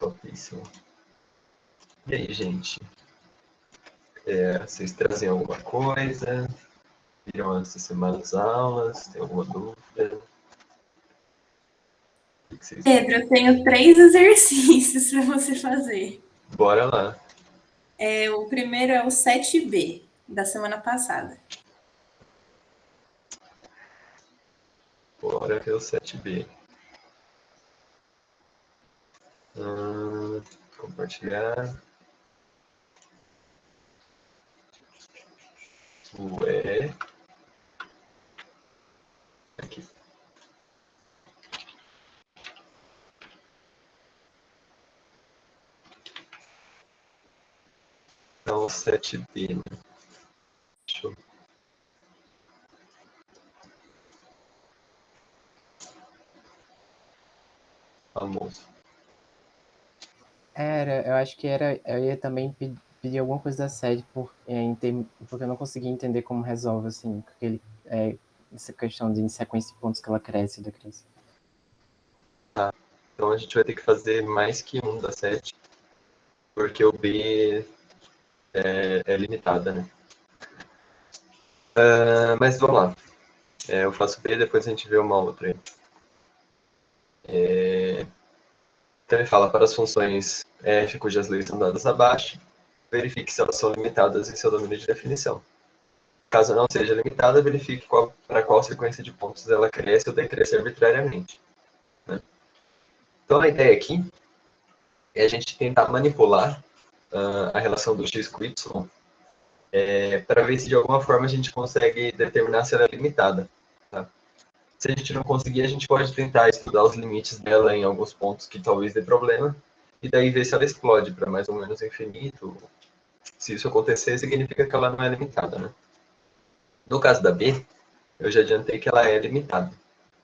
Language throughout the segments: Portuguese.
Topíssimo. E aí, gente? Vocês trazem alguma coisa? Viram essa semana as aulas? Tem alguma dúvida? O que vocês Pedro, eu tenho 3 exercícios para você fazer. Bora lá. O primeiro é o 7B, da semana passada. Bora ver o 7B. Compartilhar. Ué. Aqui. Então, o 7B, né? Deixa eu... Famoso. Eu acho que eu ia também pedir alguma coisa da sede, porque eu não conseguia entender como resolve, assim, essa questão de sequência de pontos que ela cresce da criança. Tá. Então, a gente vai ter que fazer mais que um da 7, porque o B é limitada, né? Mas vamos lá. Eu faço B, depois a gente vê uma outra aí. Então ele fala, para as funções f cujas leis são dadas abaixo, verifique se elas são limitadas em seu domínio de definição. Caso não seja limitada, verifique para qual sequência de pontos ela cresce ou decresce arbitrariamente. Né? Então a ideia aqui é a gente tentar manipular a relação do x com y para ver se de alguma forma a gente consegue determinar se ela é limitada. Tá? Se a gente não conseguir, a gente pode tentar estudar os limites dela em alguns pontos que talvez dê problema, e daí ver se ela explode para mais ou menos infinito. Se isso acontecer, significa que ela não é limitada, né? No caso da B, eu já adiantei que ela é limitada.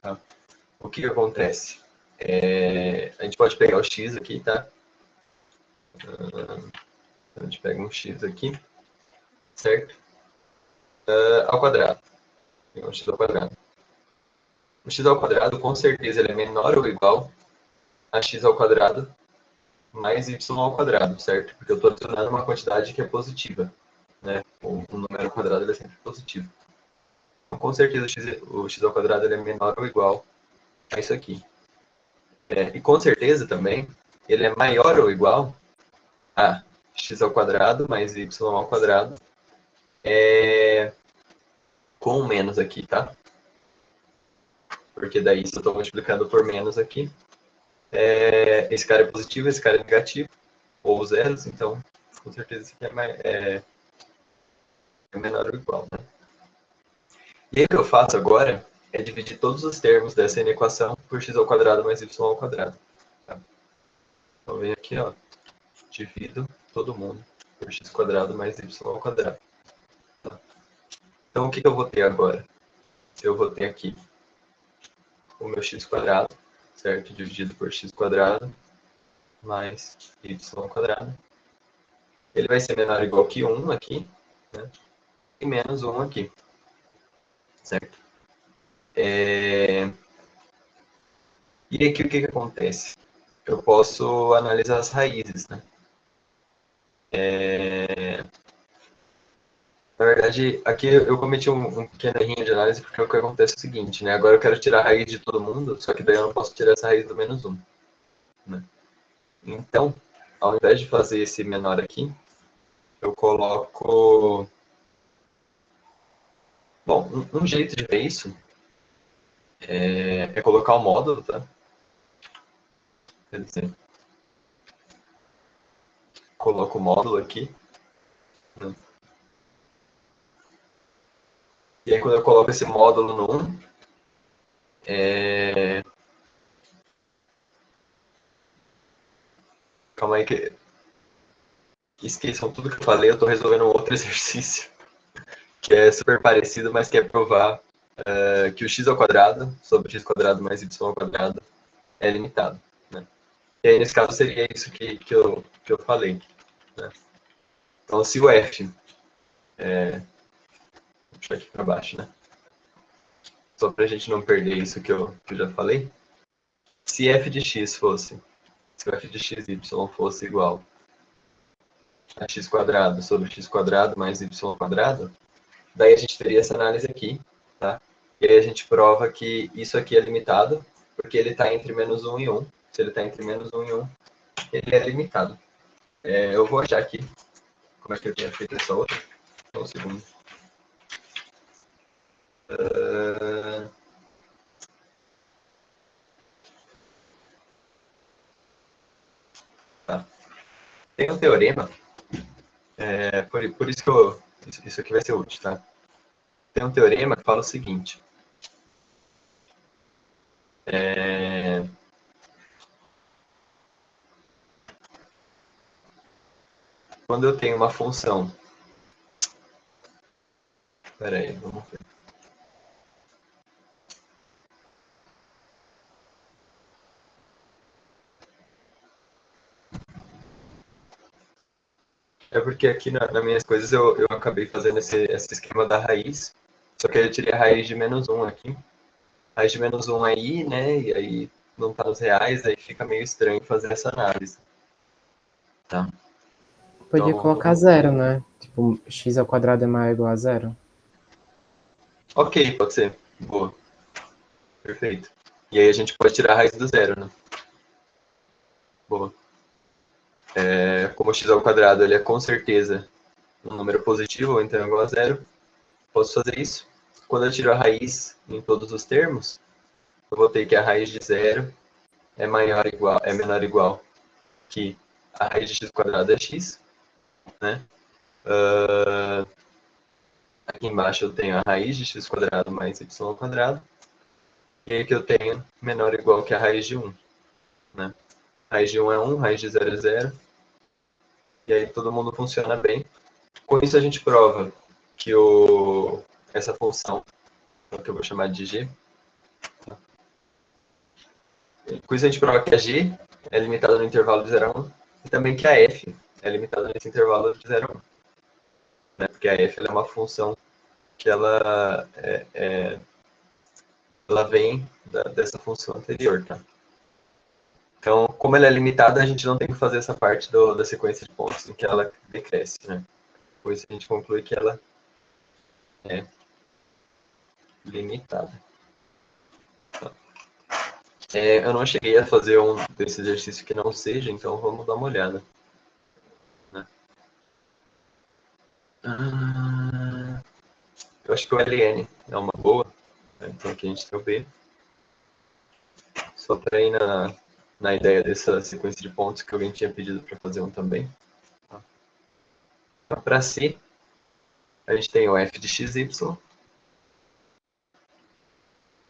Tá? O que acontece? A gente pode pegar o x aqui, tá? A gente pega um x aqui, certo? Ao quadrado. Pegar um x ao quadrado. O x ao quadrado, com certeza, ele é menor ou igual a x ao quadrado mais y ao quadrado, certo? Porque eu estou adicionando uma quantidade que é positiva, né? O número ao quadrado ele é sempre positivo. Então, com certeza, o x ao quadrado ele é menor ou igual a isso aqui. E com certeza também, ele é maior ou igual a x ao quadrado mais y ao quadrado com um menos aqui, tá? Porque daí, se eu estou multiplicando por menos aqui, esse cara é positivo, esse cara é negativo, ou zeros, então, com certeza, esse aqui é menor ou igual, né? E aí o que eu faço agora é dividir todos os termos dessa equação por x ao quadrado mais y ao quadrado. Tá? Então, venho aqui, ó, divido todo mundo por x quadrado mais y ao quadrado. Tá? Então, o que eu vou ter agora? Eu vou ter aqui o meu x quadrado, certo? Dividido por x quadrado mais y ao quadrado. Ele vai ser menor ou igual que 1 aqui, né? E menos 1 aqui, certo? E aqui o que acontece? Eu posso analisar as raízes, né? Na verdade, aqui eu cometi um pequeno errinho de análise, porque o que acontece é o seguinte, né? Agora eu quero tirar a raiz de todo mundo, só que daí eu não posso tirar essa raiz do menos 1. Né? Então, ao invés de fazer esse menor aqui, eu coloco... Bom, um jeito de ver isso é colocar o módulo, tá? Quer dizer, coloco o módulo aqui. Né? E aí quando eu coloco esse módulo no 1, calma aí que... Esqueçam tudo que eu falei, eu estou resolvendo um outro exercício, que é super parecido, mas que é provar que o x ao quadrado sobre x quadrado mais y ao quadrado é limitado. Né? E aí, nesse caso, seria isso que eu falei. Né? Então, se o f... Vou puxar aqui para baixo, né? Só para a gente não perder isso que eu já falei. Se f de x fosse se o f de x, y fosse igual a x² sobre x² mais y², daí a gente teria essa análise aqui, tá? E aí a gente prova que isso aqui é limitado, porque ele está entre -1 e 1. Se ele está entre -1 e 1, ele é limitado. Eu vou achar aqui como é que eu tinha feito essa outra. Só um segundo. Tá. Tem um teorema, por isso que isso aqui vai ser útil, tá? Tem um teorema que fala o seguinte. Quando eu tenho uma função... Espera aí, vamos ver. É porque aqui nas minhas coisas eu acabei fazendo esse esquema da raiz, só que eu tirei a raiz de -1 aqui. A raiz de -1 aí, né, e aí não está nos reais, aí fica meio estranho fazer essa análise. Tá? Podia Então, colocar zero, né? Tipo, x² é maior ou igual a zero. ok, pode ser. Boa. Perfeito. E aí a gente pode tirar a raiz do zero, né? Boa. Como o x² ele é com certeza um número positivo, ou então igual a zero, posso fazer isso. Quando eu tiro a raiz em todos os termos, eu vou ter que a raiz de zero é menor ou igual que a raiz de x² é x, né? Aqui embaixo eu tenho a raiz de x² mais y², e aí que eu tenho menor ou igual que a raiz de 1, né? Raiz de 1 é 1, raiz de 0 é 0, e aí todo mundo funciona bem. Com isso a gente prova que essa função, que eu vou chamar de g, com isso a gente prova que a g é limitada no intervalo de 0 a 1, e também que a f é limitada nesse intervalo de 0 a 1. Né? Porque a f é uma função que ela vem dessa função anterior, tá? Então, como ela é limitada, a gente não tem que fazer essa parte da sequência de pontos em que ela decresce, né? Por isso a gente conclui que ela é limitada. Eu não cheguei a fazer desse exercício que não seja, então vamos dar uma olhada. Né? Eu acho que o LN é uma boa, né? Então aqui a gente tem o B. Só para ir na ideia dessa sequência de pontos que alguém tinha pedido para fazer um também. Então, para C, a gente tem o f de xy,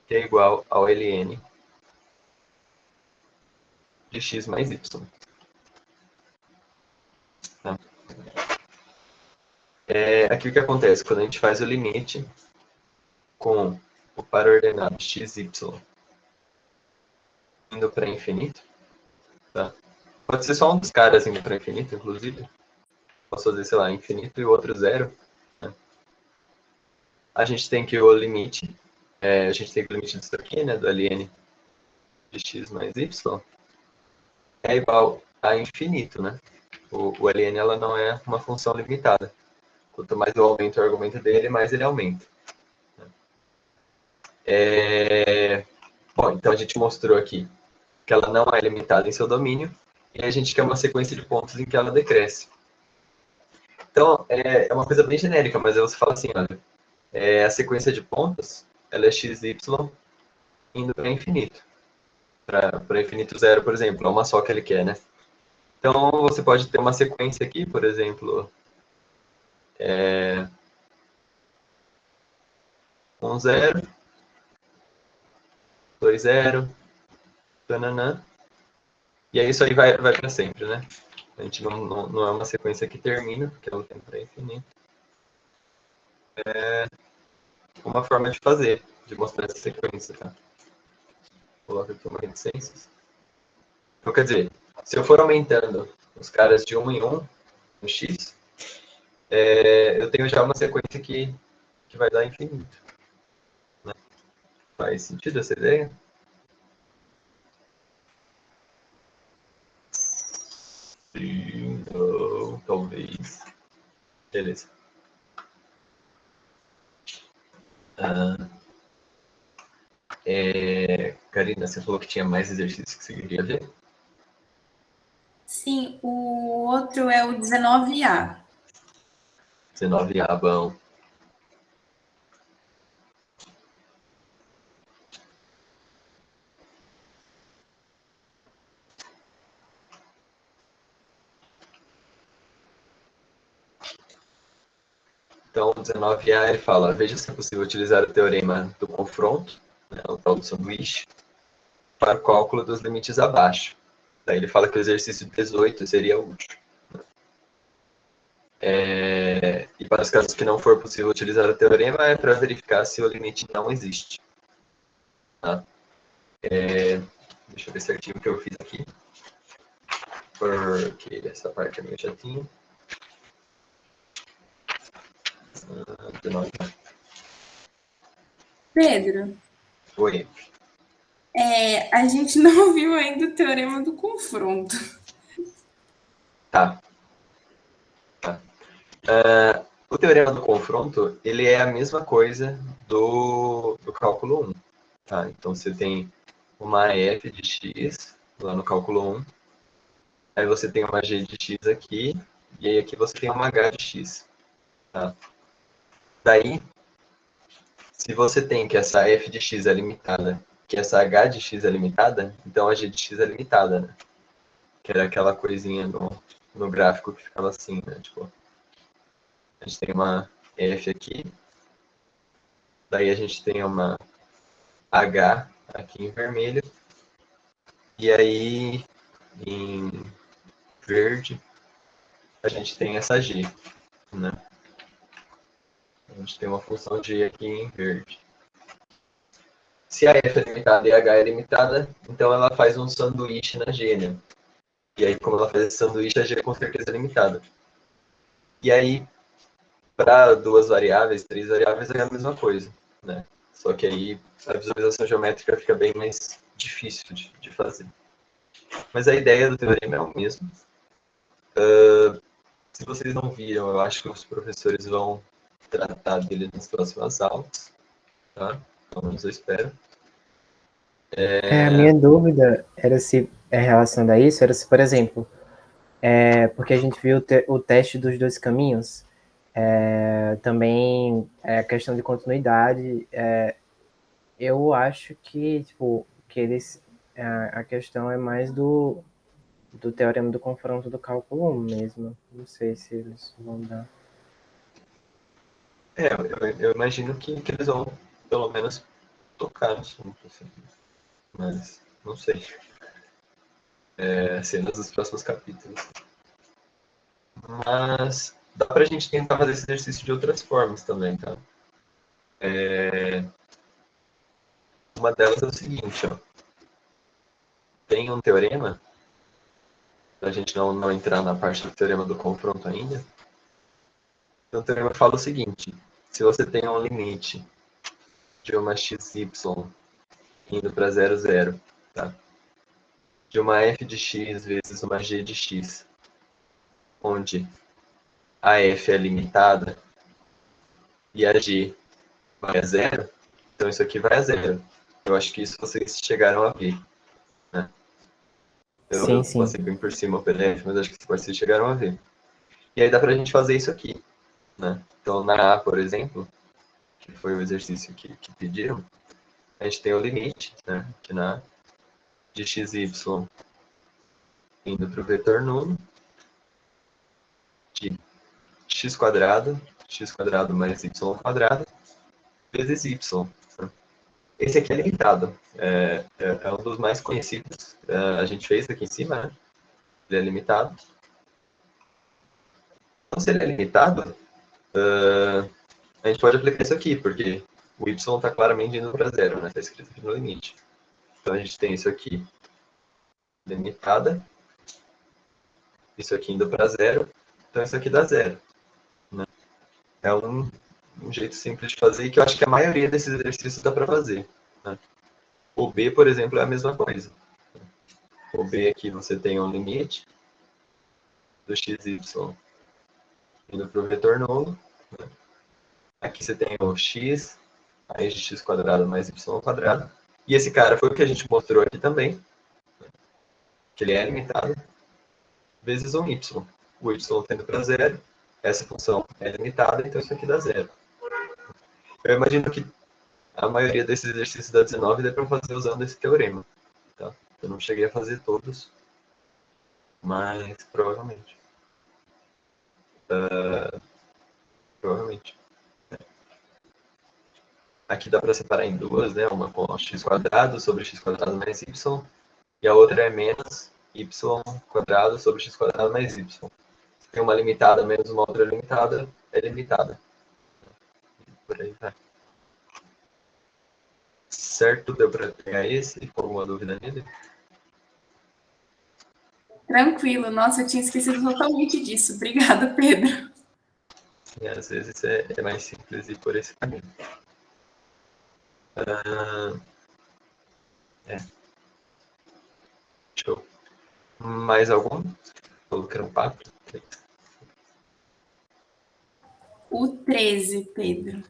que é igual ao ln de x mais y. Tá? Aqui o que acontece? Quando a gente faz o limite com o par ordenado xy indo para infinito, tá? Pode ser só um dos caras indo para infinito, inclusive. Posso fazer, sei lá, infinito e o outro zero. Né? A gente tem que o limite, a gente tem que o limite disso aqui, né, do ln de x mais y, é igual a infinito, né? O ln ela não é uma função limitada. Quanto mais eu aumento o argumento dele, mais ele aumenta. Bom, então a gente mostrou aqui que ela não é limitada em seu domínio, e a gente quer uma sequência de pontos em que ela decresce. Então, é uma coisa bem genérica, mas aí você fala assim, olha, a sequência de pontos, ela é xy indo para infinito. Para infinito zero, por exemplo, é uma só que ele quer, né? Então, você pode ter uma sequência aqui, por exemplo, 1, 0, 2, 0, tananã, e aí isso aí vai para sempre, né? A gente não é uma sequência que termina, porque ela tem para infinito. Uma forma de fazer, de mostrar essa sequência, tá? Coloca aqui uma reticência. Então, quer dizer, se eu for aumentando os caras de 1 em 1 no x, eu tenho já uma sequência que vai dar infinito. Né? Faz sentido essa ideia? Sim, não, talvez. Beleza. Karina, você falou que tinha mais exercícios que você queria ver? Sim, o outro é o 19A. 19A, bom. Então, o 19A ele fala: veja se é possível utilizar o teorema do confronto, né, o tal do sanduíche, para o cálculo dos limites abaixo. Daí ele fala que o exercício 18 seria útil. E para os casos que não for possível utilizar o teorema, é para verificar se o limite não existe. Tá? Deixa eu ver certinho o que eu fiz aqui, porque essa parte é meio chatinha. 19. Pedro, Oi. a gente não viu ainda o teorema do confronto. Tá. O teorema do confronto, ele é a mesma coisa do cálculo 1. Tá? Então, você tem uma f de x lá no cálculo 1, aí você tem uma g de x aqui, e aí aqui você tem uma h de x. Tá? Daí, se você tem que essa f de x é limitada, que essa h de x é limitada, então a g de x é limitada, né? Que era aquela coisinha no gráfico que ficava assim, né? Tipo, a gente tem uma f aqui, daí a gente tem uma h aqui em vermelho, e aí em verde a gente tem essa g, né? A gente tem uma função g aqui em verde. Se a f é limitada e a h é limitada, então ela faz um sanduíche na g, né? E aí, como ela faz esse sanduíche, a g com certeza é limitada. E aí, para duas variáveis, três variáveis, é a mesma coisa, né? Só que aí a visualização geométrica fica bem mais difícil de fazer. Mas a ideia do teorema é o mesmo. Se vocês não viram, eu acho que os professores vão tratar dele nas próximas aulas, tá? Pelo menos eu espero. A minha dúvida era se é relacionado a isso, era se, por exemplo, porque a gente viu o teste dos dois caminhos, também a questão de continuidade, eu acho que, tipo, que eles, a questão é mais do teorema do confronto do cálculo 1 mesmo. Não sei se eles vão dar. Eu imagino que eles vão, pelo menos, tocar no assunto, assim. Mas, não sei. Cenas dos próximos capítulos. Mas dá pra gente tentar fazer esse exercício de outras formas também, tá? Uma delas é o seguinte, ó. Tem um teorema, pra gente não entrar na parte do teorema do confronto ainda. Então, o teorema fala o seguinte: se você tem um limite de uma xy indo para 0, 0, tá? De uma f de x vezes uma g de x, onde a f é limitada e a g vai a zero, então isso aqui vai a zero. Eu acho que isso vocês chegaram a ver, né? Sim, Eu sim. passei bem por cima o PDF, mas acho que vocês chegaram a ver. E aí dá pra gente fazer isso aqui, né? Então, na A, por exemplo, que foi o exercício que pediram, a gente tem o limite, né? Que na A, de xy indo para o vetor nulo, de x quadrado mais y quadrado, vezes y. Esse aqui é limitado. É um dos mais conhecidos. A gente fez aqui em cima, né? Ele é limitado. Então, se ele é limitado, a gente pode aplicar isso aqui, porque o y está claramente indo para zero, né? Está escrito aqui no limite. Então, a gente tem isso aqui limitada, isso aqui indo para zero, então isso aqui dá zero. Né? É um jeito simples de fazer e que eu acho que a maioria desses exercícios dá para fazer. Né? O B, por exemplo, é a mesma coisa. O B aqui você tem um limite do xy indo para o vetor nulo. Né? Aqui você tem o x raiz de x quadrado mais y quadrado. E esse cara foi o que a gente mostrou aqui também, que ele é limitado, vezes um y. O y tendo para zero, essa função é limitada, então isso aqui dá zero. Eu imagino que a maioria desses exercícios da 19 dá para fazer usando esse teorema. Tá? Eu não cheguei a fazer todos, mas provavelmente. Provavelmente. Aqui dá para separar em duas, né? Uma com x quadrado sobre x quadrado mais y, e a outra é menos y quadrado sobre x quadrado mais y. Se tem uma limitada menos uma outra limitada, é limitada. Por aí vai. Certo? Deu para pegar esse? Com alguma dúvida nele? Tranquilo. Nossa, eu tinha esquecido totalmente disso. Obrigada, Pedro. E às vezes é mais simples ir por esse caminho. Show. Mais algum? Falou que eram 4. O 13, Pedro.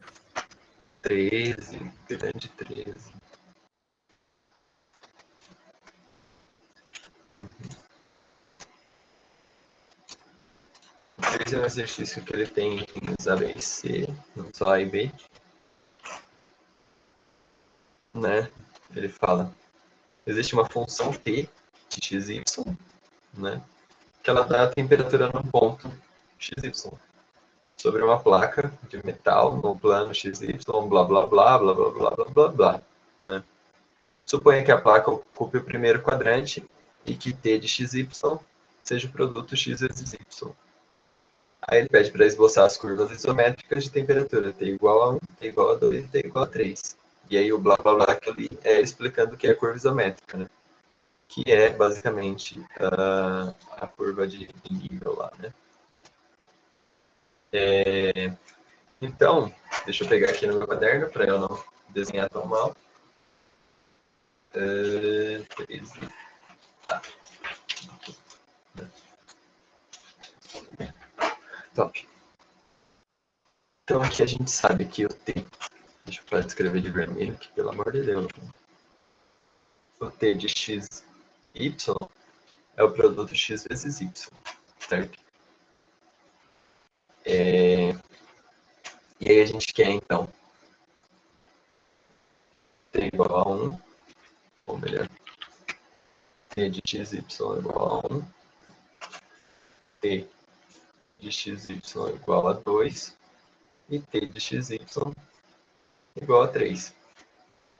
13, grande 13. O 13 é um exercício que ele tem os A, B e C, não só A e B. Né? Ele fala, existe uma função t de x, y, né? Que ela dá a temperatura no ponto xy, sobre uma placa de metal no plano xy, blá, blá, blá, blá, blá, blá, blá, blá, blá. Né? Suponha que a placa ocupe o primeiro quadrante e que t de xy seja o produto x vezes y. Aí ele pede para esboçar as curvas isométricas de temperatura, T igual a 1, T igual a 2 e T igual a 3. E aí o blá blá blá que eu li é explicando o que é a curva isométrica, né? Que é basicamente a curva de nível lá, né? Então, deixa eu pegar aqui no meu caderno para eu não desenhar tão mal. 13. Tá. Top. Então aqui a gente sabe que o T, deixa eu escrever de vermelho aqui, pelo amor de Deus. O T de x, y é o produto x vezes y, certo? E aí a gente quer, então, T igual a 1, ou melhor, T de x, y igual a 1, T de x, y igual a 2, e T de x, y igual a 3.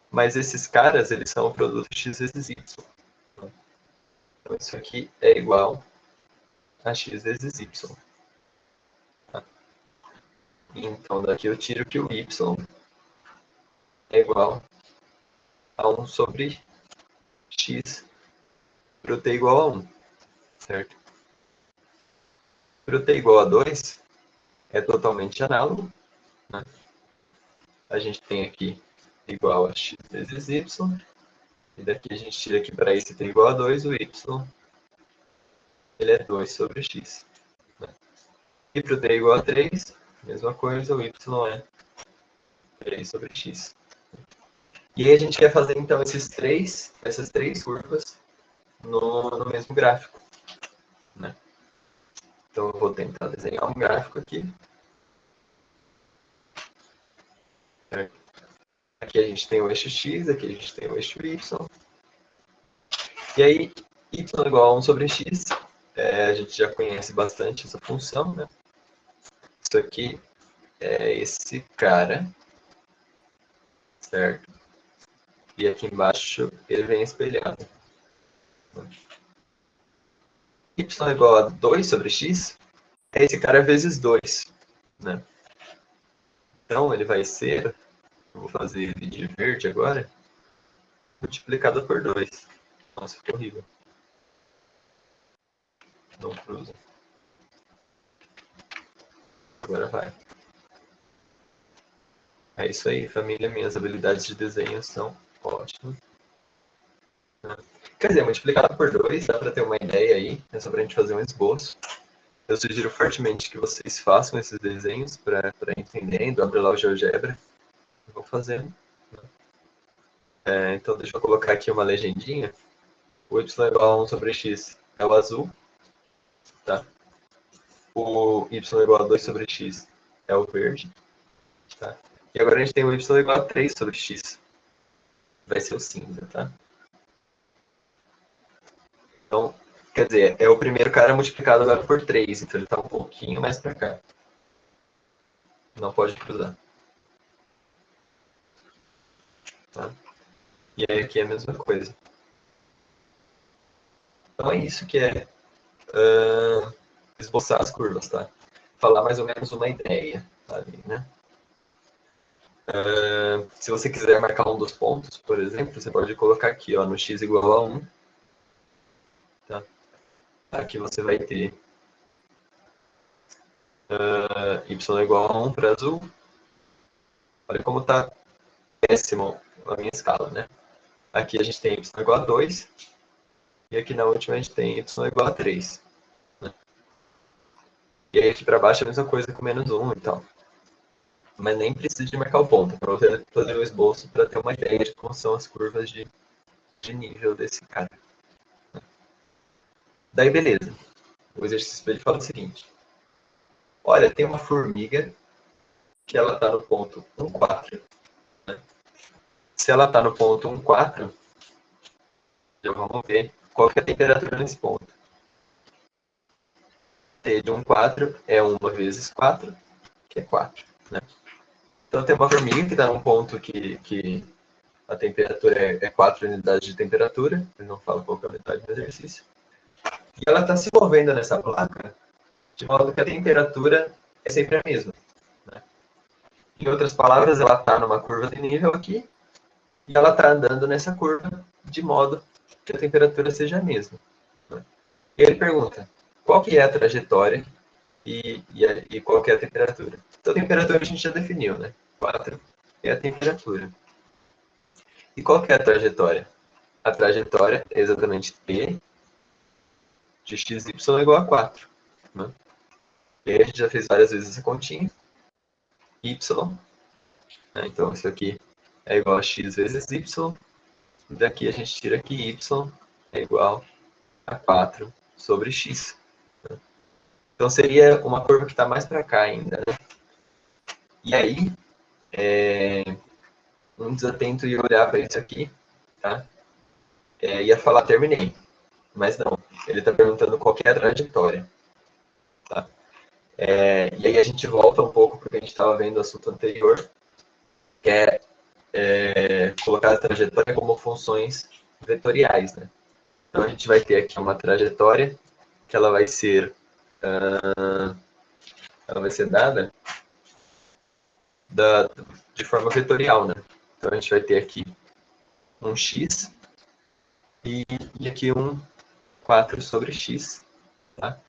Mas esses caras, eles são o produto x vezes y. Então isso aqui é igual a x vezes y. Então daqui eu tiro que o y é igual a 1 sobre x para o t igual a 1, certo? Para o t igual a 2, é totalmente análogo. Né? A gente tem aqui igual a x vezes y, e daqui a gente tira aqui para esse t igual a 2, o y ele é 2 sobre x. Né? E para o t igual a 3, mesma coisa, o y é 3 sobre x. E aí a gente quer fazer então essas três curvas no mesmo gráfico. Né? Então eu vou tentar desenhar um gráfico aqui. Aqui a gente tem o eixo x, aqui a gente tem o eixo y. E aí, y igual a 1 sobre x, a gente já conhece bastante essa função, né? Isso aqui é esse cara, certo? E aqui embaixo ele vem espelhado. Y igual a 2 sobre x é esse cara vezes 2, né? Então ele vai ser, eu vou fazer ele de verde agora, multiplicado por 2. Nossa, ficou horrível. Não cruza. Agora vai. É isso aí, família. Minhas habilidades de desenho são ótimas. Quer dizer, multiplicado por 2, dá para ter uma ideia aí. É só para a gente fazer um esboço. Eu sugiro fortemente que vocês façam esses desenhos para entendendo, abre lá o GeoGebra e vão fazendo. Então, deixa eu colocar aqui uma legendinha. O y igual a 1 sobre x é o azul. Tá? O y igual a 2 sobre x é o verde. Tá? E agora a gente tem o y igual a 3 sobre x. Vai ser o cinza, tá? Então, quer dizer, é o primeiro cara multiplicado agora por 3, então ele está um pouquinho mais para cá. Não pode cruzar. Tá? E aí aqui é a mesma coisa. Então é isso que é esboçar as curvas, tá? Falar mais ou menos uma ideia ali, né? Se você quiser marcar um dos pontos, por exemplo, você pode colocar aqui, ó, no x igual a 1. Tá? Aqui você vai ter y igual a 1 para azul. Olha como está péssimo a minha escala, né? Aqui a gente tem y igual a 2. E aqui na última a gente tem y igual a 3. Né? E aí aqui para baixo é a mesma coisa com menos 1 e tal. Mas nem precisa de marcar o ponto, para você fazer o esboço para ter uma ideia de como são as curvas de nível desse cara. Daí beleza. O exercício dele fala o seguinte. Olha, tem uma formiga que ela está no ponto 1,4. Né? Se ela está no ponto 1,4, já vamos ver qual que é a temperatura nesse ponto. T de 1,4 é 1 vezes 4, que é 4. Né? Então tem uma formiga que está num ponto que a temperatura é 4 unidades de temperatura. Ele não fala qual que é a metade do exercício. E ela está se movendo nessa placa de modo que a temperatura é sempre a mesma. Né? Em outras palavras, ela está numa curva de nível aqui e ela está andando nessa curva de modo que a temperatura seja a mesma. Né? E ele pergunta, qual que é a trajetória e qual que é a temperatura? Então, a temperatura a gente já definiu, né? 4 é a temperatura. E qual que é a trajetória? A trajetória é exatamente T de xy igual a 4. Né? E aí a gente já fez várias vezes essa continha. Y. Né? Então, isso aqui é igual a x vezes y. E daqui a gente tira que y é igual a 4 sobre x. Né? Então, seria uma curva que está mais para cá ainda. Né? E aí, um desatento ia olhar para isso aqui, tá? Ia falar terminei. Mas não, ele está perguntando qual que é a trajetória. Tá? E aí a gente volta um pouco porque a gente estava vendo o assunto anterior, que é colocar a trajetória como funções vetoriais. Né? Então a gente vai ter aqui uma trajetória que ela vai ser dada de forma vetorial. Né? Então a gente vai ter aqui um x e aqui um 4 sobre x. Tá?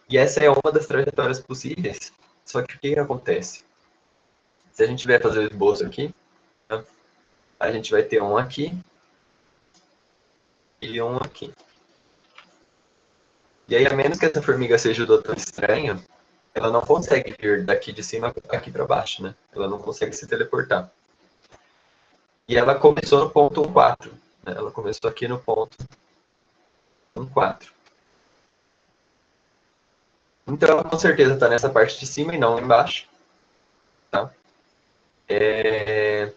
E essa é uma das trajetórias possíveis, só que o que acontece? Se a gente vier fazer o esboço aqui, tá? A gente vai ter um aqui e um aqui. E aí, a menos que essa formiga seja o doutor estranho, ela não consegue vir daqui de cima aqui para baixo, né? Ela não consegue se teleportar. E ela começou no ponto 1,4. Né? Ela começou aqui no ponto 1,4. Então, ela com certeza está nessa parte de cima e não embaixo. Tá? E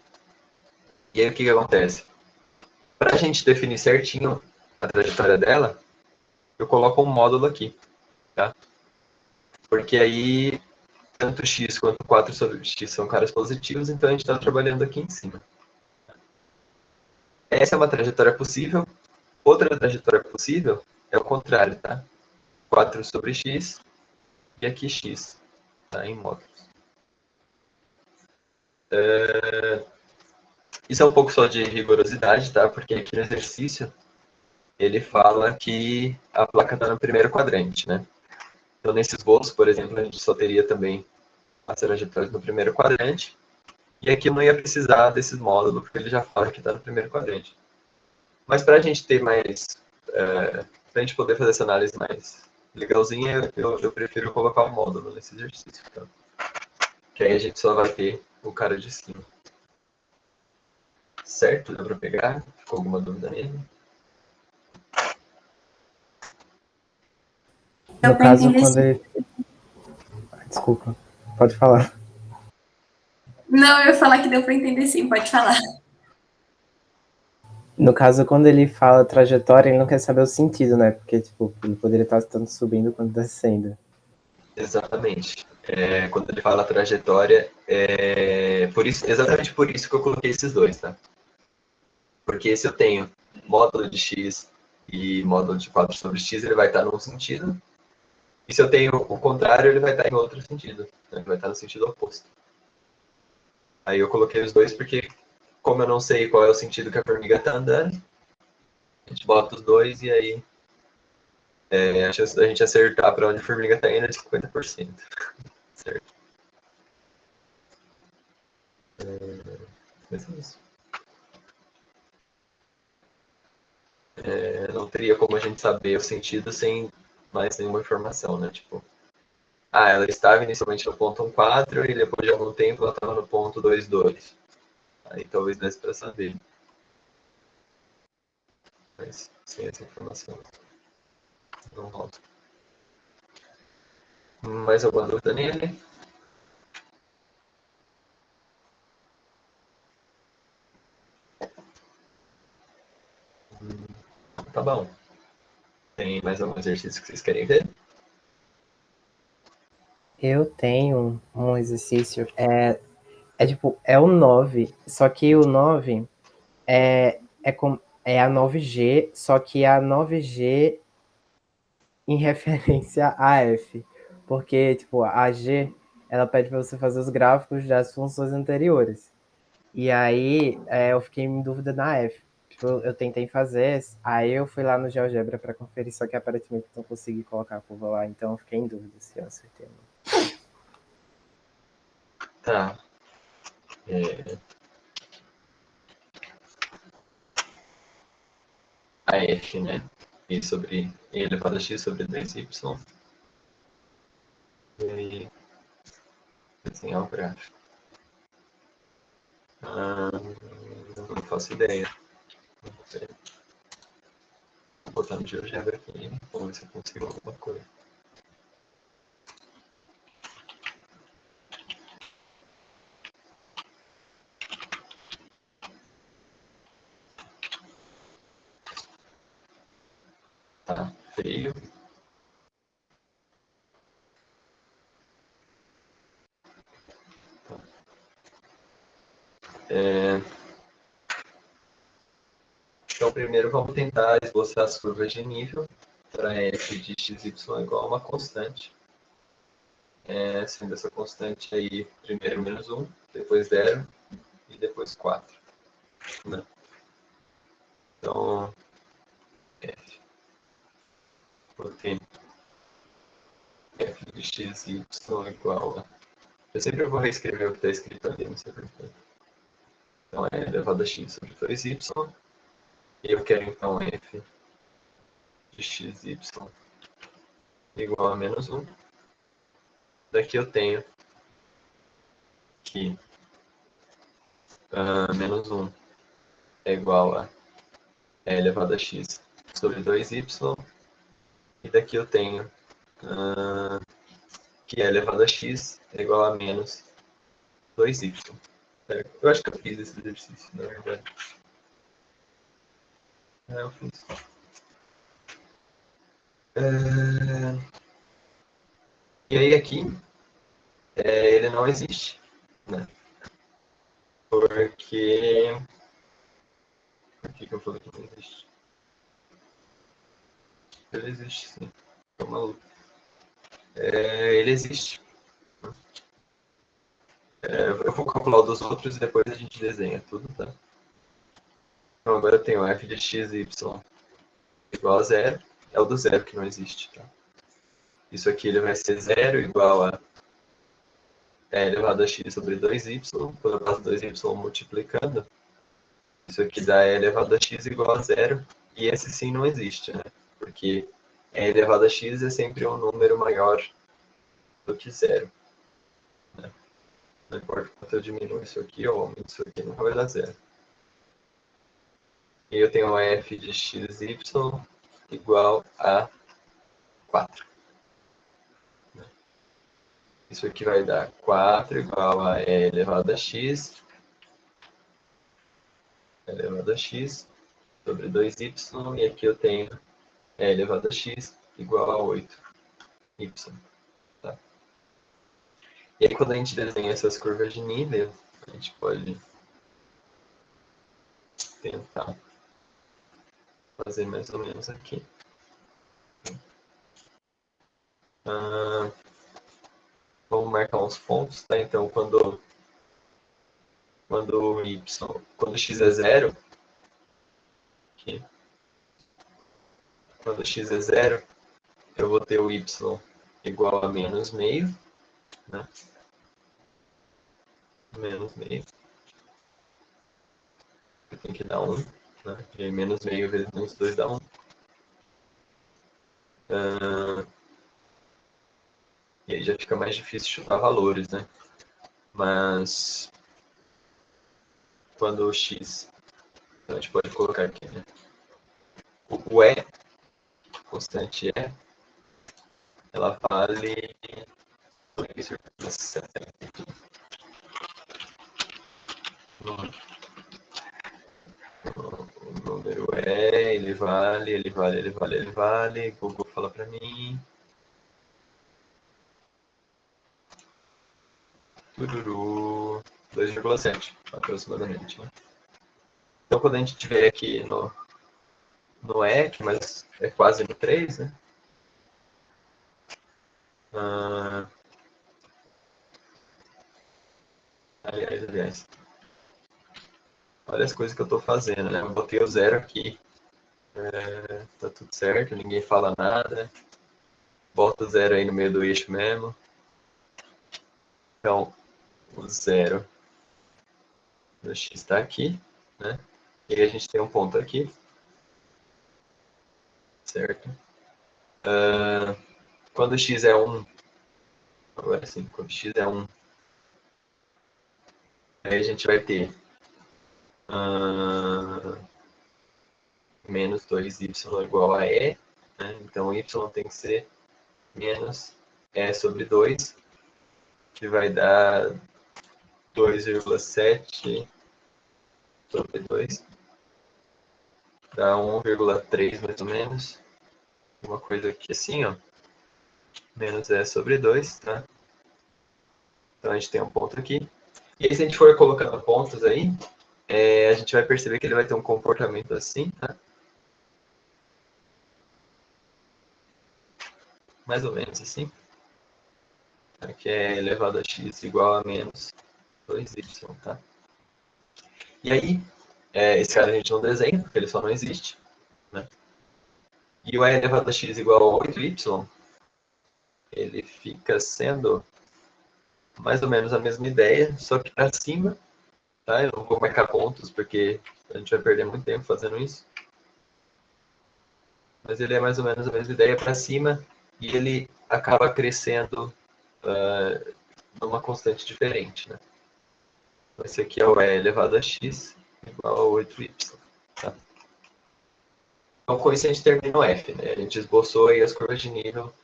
aí, o que acontece? Para a gente definir certinho a trajetória dela, eu coloco um módulo aqui. Tá? Porque aí, tanto x quanto 4 sobre x são caras positivos, então a gente está trabalhando aqui em cima. Essa é uma trajetória possível. Outra trajetória possível é o contrário, tá? 4 sobre x e aqui x, tá? Em módulos. Isso é um pouco só de rigorosidade, tá? Porque aqui no exercício ele fala que a placa está no primeiro quadrante, né? Então, nesse esboço, por exemplo, a gente só teria também as trajetórias no primeiro quadrante. E aqui eu não ia precisar desses módulos, porque ele já fala que está no primeiro quadrante. Mas para a gente ter mais... para a gente poder fazer essa análise mais legalzinho, eu prefiro colocar o módulo nesse exercício, tá? Que aí a gente só vai ter o cara de cima. Certo? Dá para pegar? Ficou alguma dúvida nele? Deu No para caso, entender quando sim. ele. Desculpa, pode falar. Não, eu ia falar que deu para entender sim, pode falar. No caso, quando ele fala trajetória, ele não quer saber o sentido, né? Porque, tipo, ele poderia estar tanto subindo quanto descendo. Exatamente. Quando ele fala trajetória, exatamente por isso que eu coloquei esses dois, tá? Porque se eu tenho módulo de x e módulo de 4 sobre x, ele vai estar num sentido. E se eu tenho o contrário, ele vai estar em outro sentido. Né? Ele vai estar no sentido oposto. Aí eu coloquei os dois porque, como eu não sei qual é o sentido que a formiga está andando, a gente bota os dois e aí a chance da gente acertar para onde a formiga está indo é de 50%. Certo? Mas é isso. Não teria como a gente saber o sentido sem mais nenhuma informação, né? Tipo, ela estava inicialmente no ponto 1,4 e depois de algum tempo ela estava no ponto 2,2. Aí talvez desse para saber. Mas sem essa informação não rola. Mais alguma dúvida nele? Tá bom. Tem mais algum exercício que vocês querem ver? Eu tenho um exercício, é o 9, só que o 9 é a 9G, só que é a 9G em referência a F. Porque, tipo, a G, ela pede para você fazer os gráficos das funções anteriores. E aí, eu fiquei em dúvida na F. Tipo, eu tentei fazer, aí eu fui lá no GeoGebra para conferir, só que aparentemente não consegui colocar a curva lá, então eu fiquei em dúvida se eu acertei ou não. Tá. A F, né? E sobre E elevado a x sobre 2y. E aí, desenhar o gráfico. Não faço ideia. Vou botar no GeoGebra aqui. Vamos ver se eu consigo alguma coisa. Tá feio. Então, primeiro vamos tentar esboçar as curvas de nível para f de xy igual a uma constante. Sendo essa constante aí, primeiro menos 1, depois 0 e depois 4. Né? Então, f. Botei f de xy igual a... Eu sempre vou reescrever o que está escrito ali, não sei porquê. Então, é elevado a x sobre 2y. E eu quero, então, f de xy igual a menos 1. Daqui eu tenho que menos 1 é igual a e elevado a x sobre 2y. E daqui eu tenho que e elevado a x é igual a menos 2y. Eu acho que eu fiz esse exercício, na verdade. Eu fiz. E aí aqui, ele não existe. Né? Porque... Por que eu falei que não existe? Ele existe, sim. Tô maluco. Ele existe. Eu vou calcular o dos outros e depois a gente desenha tudo, tá? Então agora eu tenho f de x e y igual a zero. É o do zero que não existe, tá? Isso aqui ele vai ser zero igual a elevado a x sobre 2y. Quando eu passo 2y multiplicando, isso aqui dá e elevado a x igual a zero. E esse sim não existe, né? Porque E elevado a x é sempre um número maior do que zero. Né? Não importa quanto eu diminuo isso aqui ou aumento isso aqui, nunca vai dar zero. E eu tenho f de xy igual a 4. Isso aqui vai dar 4 igual a e elevado a x sobre 2y, e aqui eu tenho e elevado a x igual a 8y. Tá? E aí quando a gente desenha essas curvas de nível, a gente pode tentar fazer mais ou menos aqui. Vamos marcar uns pontos, tá? Então quando x é zero, aqui, quando x é zero, eu vou ter o y igual a menos meio, né? Menos meio. Tem que dar 1, né? E aí menos meio vezes menos 2 dá 1. E aí já fica mais difícil chutar valores, né? Mas quando o x, então a gente pode colocar aqui, né? O e, constante e, ela vale 3,70. O número é, ele vale. Google fala para mim. Tururu, 2,7 aproximadamente. Né? Então quando a gente tiver aqui no E, mas é quase no 3, né? Aliás. Olha as coisas que eu estou fazendo, né? Eu botei o zero aqui. Tá tudo certo, ninguém fala nada. Bota o zero aí no meio do eixo mesmo. Então, o zero do x está aqui, né? E aí a gente tem um ponto aqui. Certo? Quando x é 1, agora sim, quando x é 1, aí a gente vai ter menos 2y igual a e, né? Então y tem que ser menos e sobre 2, que vai dar 2,7 sobre 2, dá 1,3 mais ou menos, uma coisa aqui assim, ó, menos e sobre 2, tá? Então a gente tem um ponto aqui. E aí se a gente for colocando pontos aí, a gente vai perceber que ele vai ter um comportamento assim, tá? Mais ou menos assim. Aqui é elevado a x igual a menos 2y, tá? E aí, esse cara a gente não desenha, porque ele só não existe. Né? E o e elevado a x igual a 8y, ele fica sendo mais ou menos a mesma ideia, só que para cima, tá? Eu não vou marcar pontos, porque a gente vai perder muito tempo fazendo isso. Mas ele é mais ou menos a mesma ideia para cima, e ele acaba crescendo numa constante diferente, né? Esse aqui é o e elevado a x igual a 8y. Tá? Então, com isso a gente termina o f, né? A gente esboçou aí as curvas de nível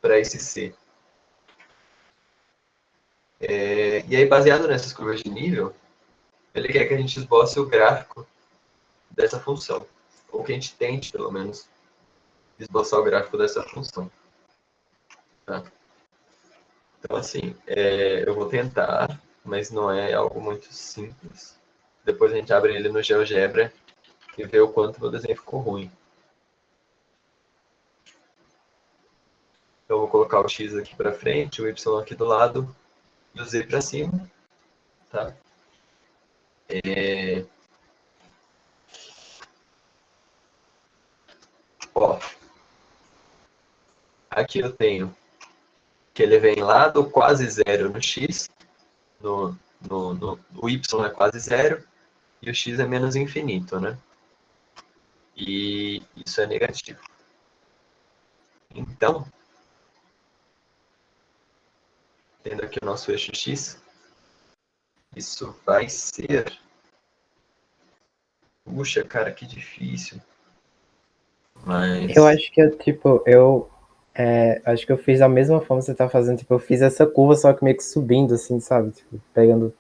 para esse c. E aí, baseado nessas curvas de nível, ele quer que a gente esboce o gráfico dessa função. Ou que a gente tente, pelo menos, esboçar o gráfico dessa função. Tá? Então, assim, eu vou tentar, mas não é algo muito simples. Depois a gente abre ele no GeoGebra e vê o quanto o desenho ficou ruim. Então, eu vou colocar o x aqui para frente, o y aqui do lado e o z para cima. Tá? Ó, aqui eu tenho que ele vem lá do quase zero no x, o y é quase zero e o x é menos infinito, né? E isso é negativo. Então, tendo aqui o nosso eixo X, isso vai ser... Puxa, cara, que difícil. Mas... Eu acho que acho que eu fiz da mesma forma que você tá fazendo, tipo, eu fiz essa curva, só que meio que subindo, assim, sabe? Tipo, pegando.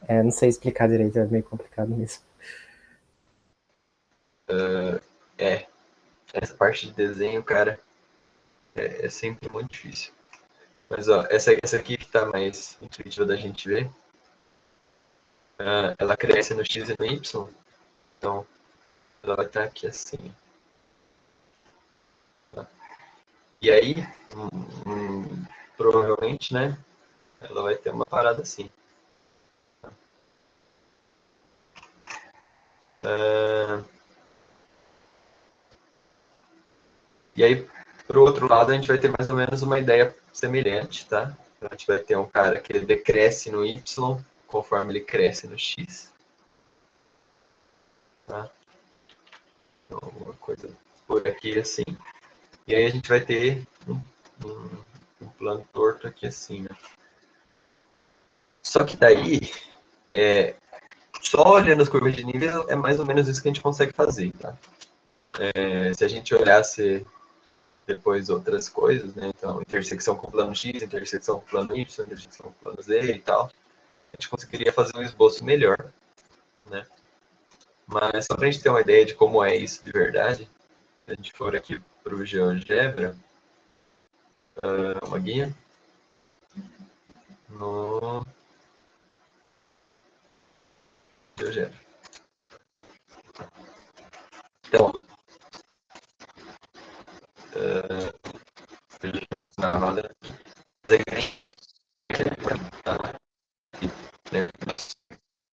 Não sei explicar direito, é meio complicado mesmo. Essa parte de desenho, cara, é sempre muito difícil. Mas, ó, essa aqui que tá mais intuitiva da gente ver, ela cresce no X e no Y, então ela vai estar aqui assim. Tá? E aí, provavelmente, né, ela vai ter uma parada assim. E aí, pro outro lado, a gente vai ter mais ou menos uma ideia semelhante, tá? Então, a gente vai ter um cara que ele decresce no Y conforme ele cresce no X. Tá? Então, uma coisa por aqui assim. E aí a gente vai ter um plano torto aqui assim, né? Só que daí, só olhando as curvas de nível, é mais ou menos isso que a gente consegue fazer, tá? Se a gente olhasse depois outras coisas, né? Então, intersecção com plano X, intersecção com plano Y, intersecção com plano Z e tal, a gente conseguiria fazer um esboço melhor, né? Mas só para a gente ter uma ideia de como é isso de verdade, se a gente for aqui para o GeoGebra, uma guia, no GeoGebra. Então, na roda,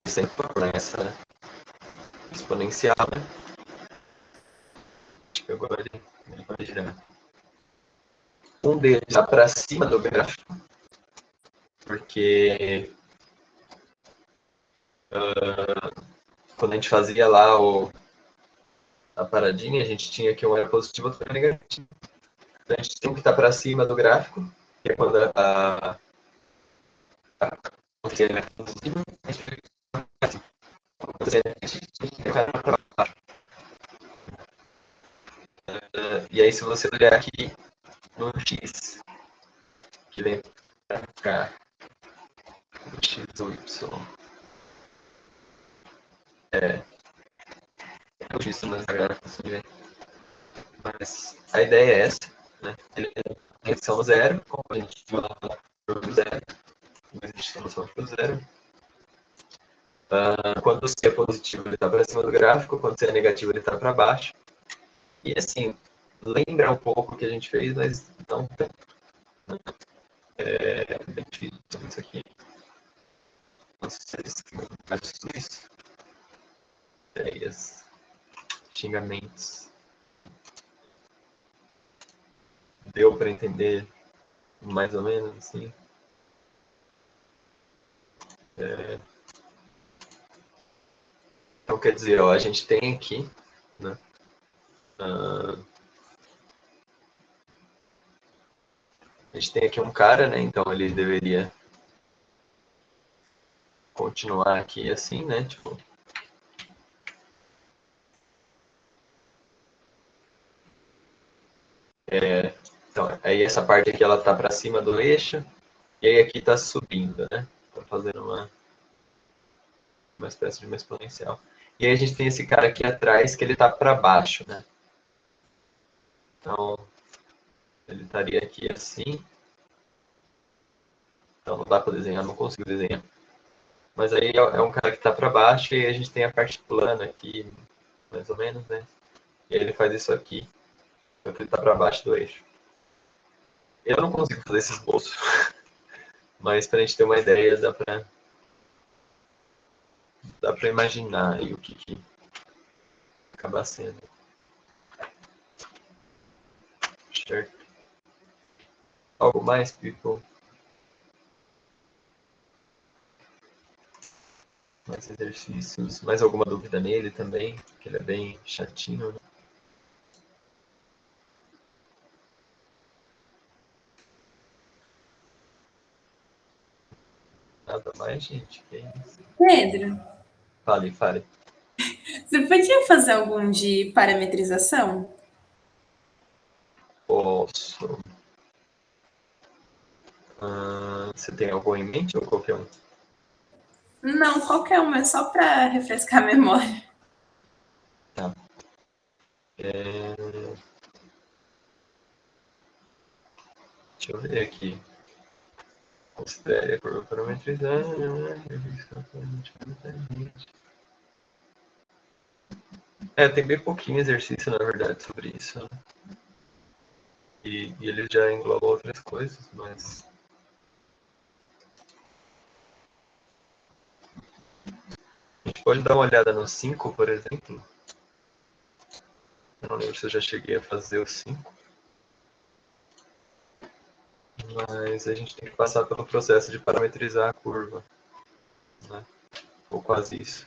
sempre por essa exponencial, né? Agora ele vai girar. Um deles está para cima do gráfico, porque quando a gente fazia lá a paradinha, a gente tinha aqui um era positivo e outro era negativo. Então a gente tem que estar para cima do gráfico, que é quando a é positivo, a gente fica para baixo. E aí, se você olhar aqui no X, que vem para cá, o X ou Y, o X mas agora consegui ver. Mas a ideia é essa, né? Ele tem reação zero, como a gente viu lá no zero, não existe solução para zero. Quando o C é positivo, ele está para cima do gráfico, quando o C é negativo, ele está para baixo. E assim, lembra um pouco o que a gente fez, mas não tanto. É bem difícil isso aqui. Não sei se faz tudo isso. Ideias, xingamentos. Deu para entender mais ou menos assim? Então, quer dizer, ó, a gente tem aqui, né, a gente tem aqui um cara, né? Então ele deveria continuar aqui assim, né? Tipo, então, aí essa parte aqui ela tá para cima do eixo e aí aqui tá subindo, né? Tá fazendo uma espécie de uma exponencial. E aí a gente tem esse cara aqui atrás que ele tá para baixo, né? Então ele estaria aqui assim. Então não dá para desenhar, não consigo desenhar. Mas aí é um cara que está para baixo e a gente tem a parte plana aqui, mais ou menos, né? E aí ele faz isso aqui, enquanto ele está para baixo do eixo. Eu não consigo fazer esse esboço, mas para a gente ter uma ideia, dá para imaginar aí o que acaba sendo. Certo? Algo mais, people? Mais exercícios? Mais alguma dúvida nele também? Que ele é bem chatinho, né? Nada mais, gente. Que isso? Pedro, Fale, fale. você podia fazer algum de parametrização? Posso. Você tem algum em mente ou qualquer um? Não, qualquer uma, é só para refrescar a memória. Tá. É, deixa eu ver aqui. Considere a curva parametrizada. Tem bem pouquinho exercício, na verdade, sobre isso. Né? E ele já engloba outras coisas, mas... A gente pode dar uma olhada no 5, por exemplo. Eu não lembro se eu já cheguei a fazer o 5. Mas a gente tem que passar pelo processo de parametrizar a curva. Né? Ou quase isso.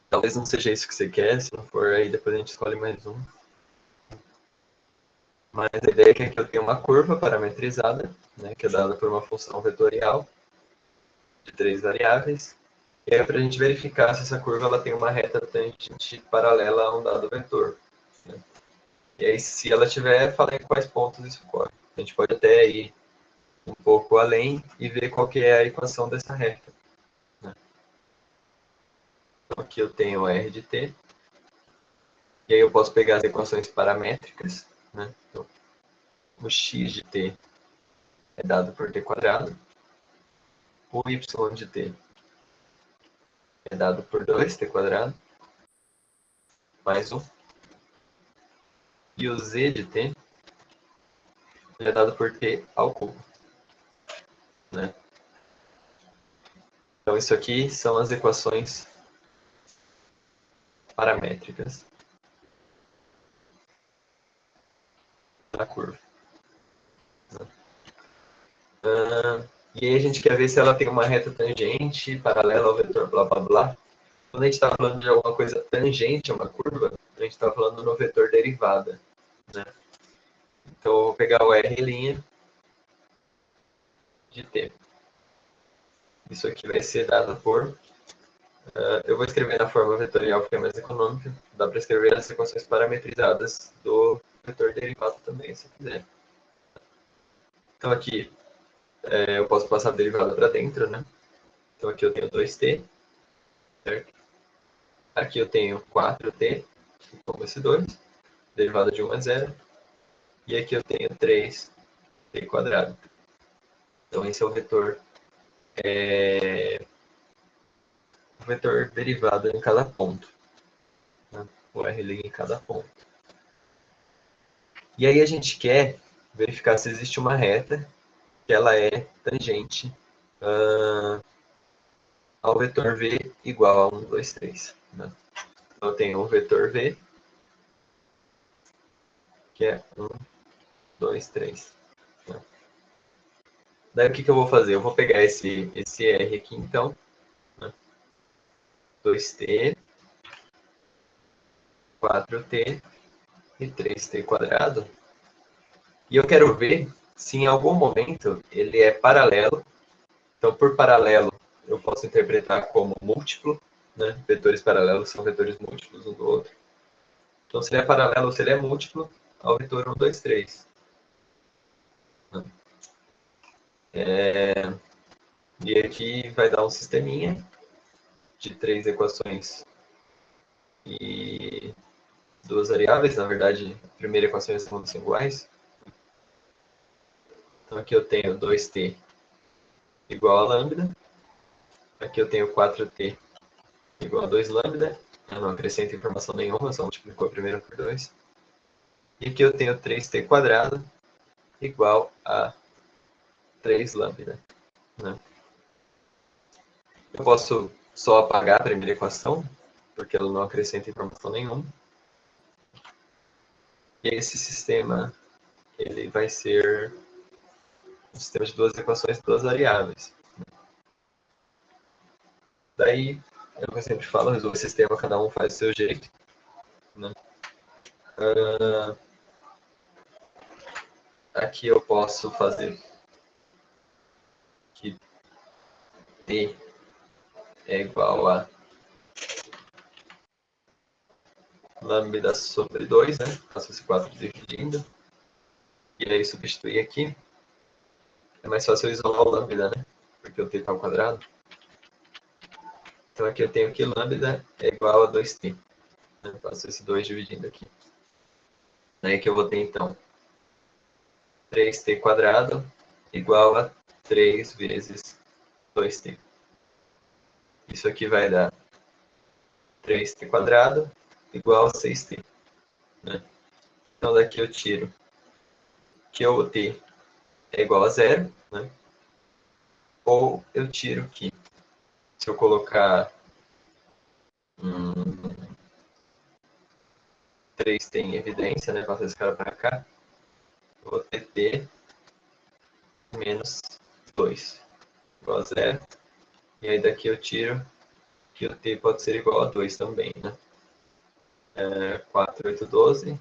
Talvez não seja isso que você quer, se não for aí depois a gente escolhe mais um. Mas a ideia é que aqui eu tenho uma curva parametrizada, né, que é dada por uma função vetorial de 3 variáveis. E aí para a gente verificar se essa curva ela tem uma reta tangente paralela a um dado vetor. Né? E aí se ela tiver, falar em quais pontos isso ocorre. A gente pode até ir um pouco além e ver qual que é a equação dessa reta. Né? Então aqui eu tenho R de t. E aí eu posso pegar as equações paramétricas. Né? Então, o x de t é dado por t quadrado. O y de t é dado por 2t quadrado, mais 1. E o z de t é dado por t ao cubo. Né? Então isso aqui são as equações paramétricas da curva. Né? E aí a gente quer ver se ela tem uma reta tangente paralela ao vetor blá blá blá. Quando a gente está falando de alguma coisa tangente a uma curva, a gente está falando no vetor derivada. Né? Então eu vou pegar o R' de t. Isso aqui vai ser dado por... eu vou escrever na forma vetorial porque é mais econômica. Dá para escrever as equações parametrizadas do vetor derivado também, se quiser. Então aqui eu posso passar a derivada para dentro, né? Então aqui eu tenho 2t, certo? Aqui eu tenho 4t, como esse 2, derivada de 1 a 0. E aqui eu tenho 3t quadrado. Então esse é o vetor derivado em cada ponto. Né? O R' em cada ponto. E aí a gente quer verificar se existe uma reta que ela é tangente ao vetor v igual a 1, 2, 3. Né? Então eu tenho o vetor v, que é 1, 2, 3. Né? Daí o que eu vou fazer? Eu vou pegar esse R aqui, então. Né? 2t, 4t e 3t quadrado. E eu quero ver se em algum momento ele é paralelo. Então, por paralelo, eu posso interpretar como múltiplo. Né? Vetores paralelos são vetores múltiplos um do outro. Então, se ele é paralelo ou se ele é múltiplo ao vetor 1, 2, 3. E aqui vai dar um sisteminha de 3 equações e 2 variáveis. Na verdade, a primeira equação e a segunda são iguais. Então, aqui eu tenho 2t igual a lambda. Aqui eu tenho 4t igual a 2 lambda. Eu não acrescento informação nenhuma, só multiplicou a primeira por 2. E aqui eu tenho 3t quadrado igual a 3 lambda. Né? Eu posso só apagar a primeira equação, porque ela não acrescenta informação nenhuma. E esse sistema ele vai ser um sistema de duas equações e duas variáveis. Daí, é o que eu sempre falo, resolver o sistema, cada um faz do seu jeito. Né? aqui eu posso fazer que t é igual a lambda sobre 2, né? Faço esse 4 dividindo. E aí substituir aqui. É mais fácil eu isolar o lambda, né? Porque o t está ao quadrado. Então aqui eu tenho que lambda é igual a 2t. Eu faço esse 2 dividindo aqui. Aí que eu vou ter então 3t quadrado igual a 3 vezes 2t. Isso aqui vai dar 3t quadrado igual a 6t. Né? Então daqui eu tiro que o t é igual a 0, né? Ou eu tiro que, se eu colocar 3t em evidência, né? Passar esse cara para cá, eu vou ter t menos 2 igual a 0. E aí daqui eu tiro que o t pode ser igual a 2 também, né? 4, 8, 12,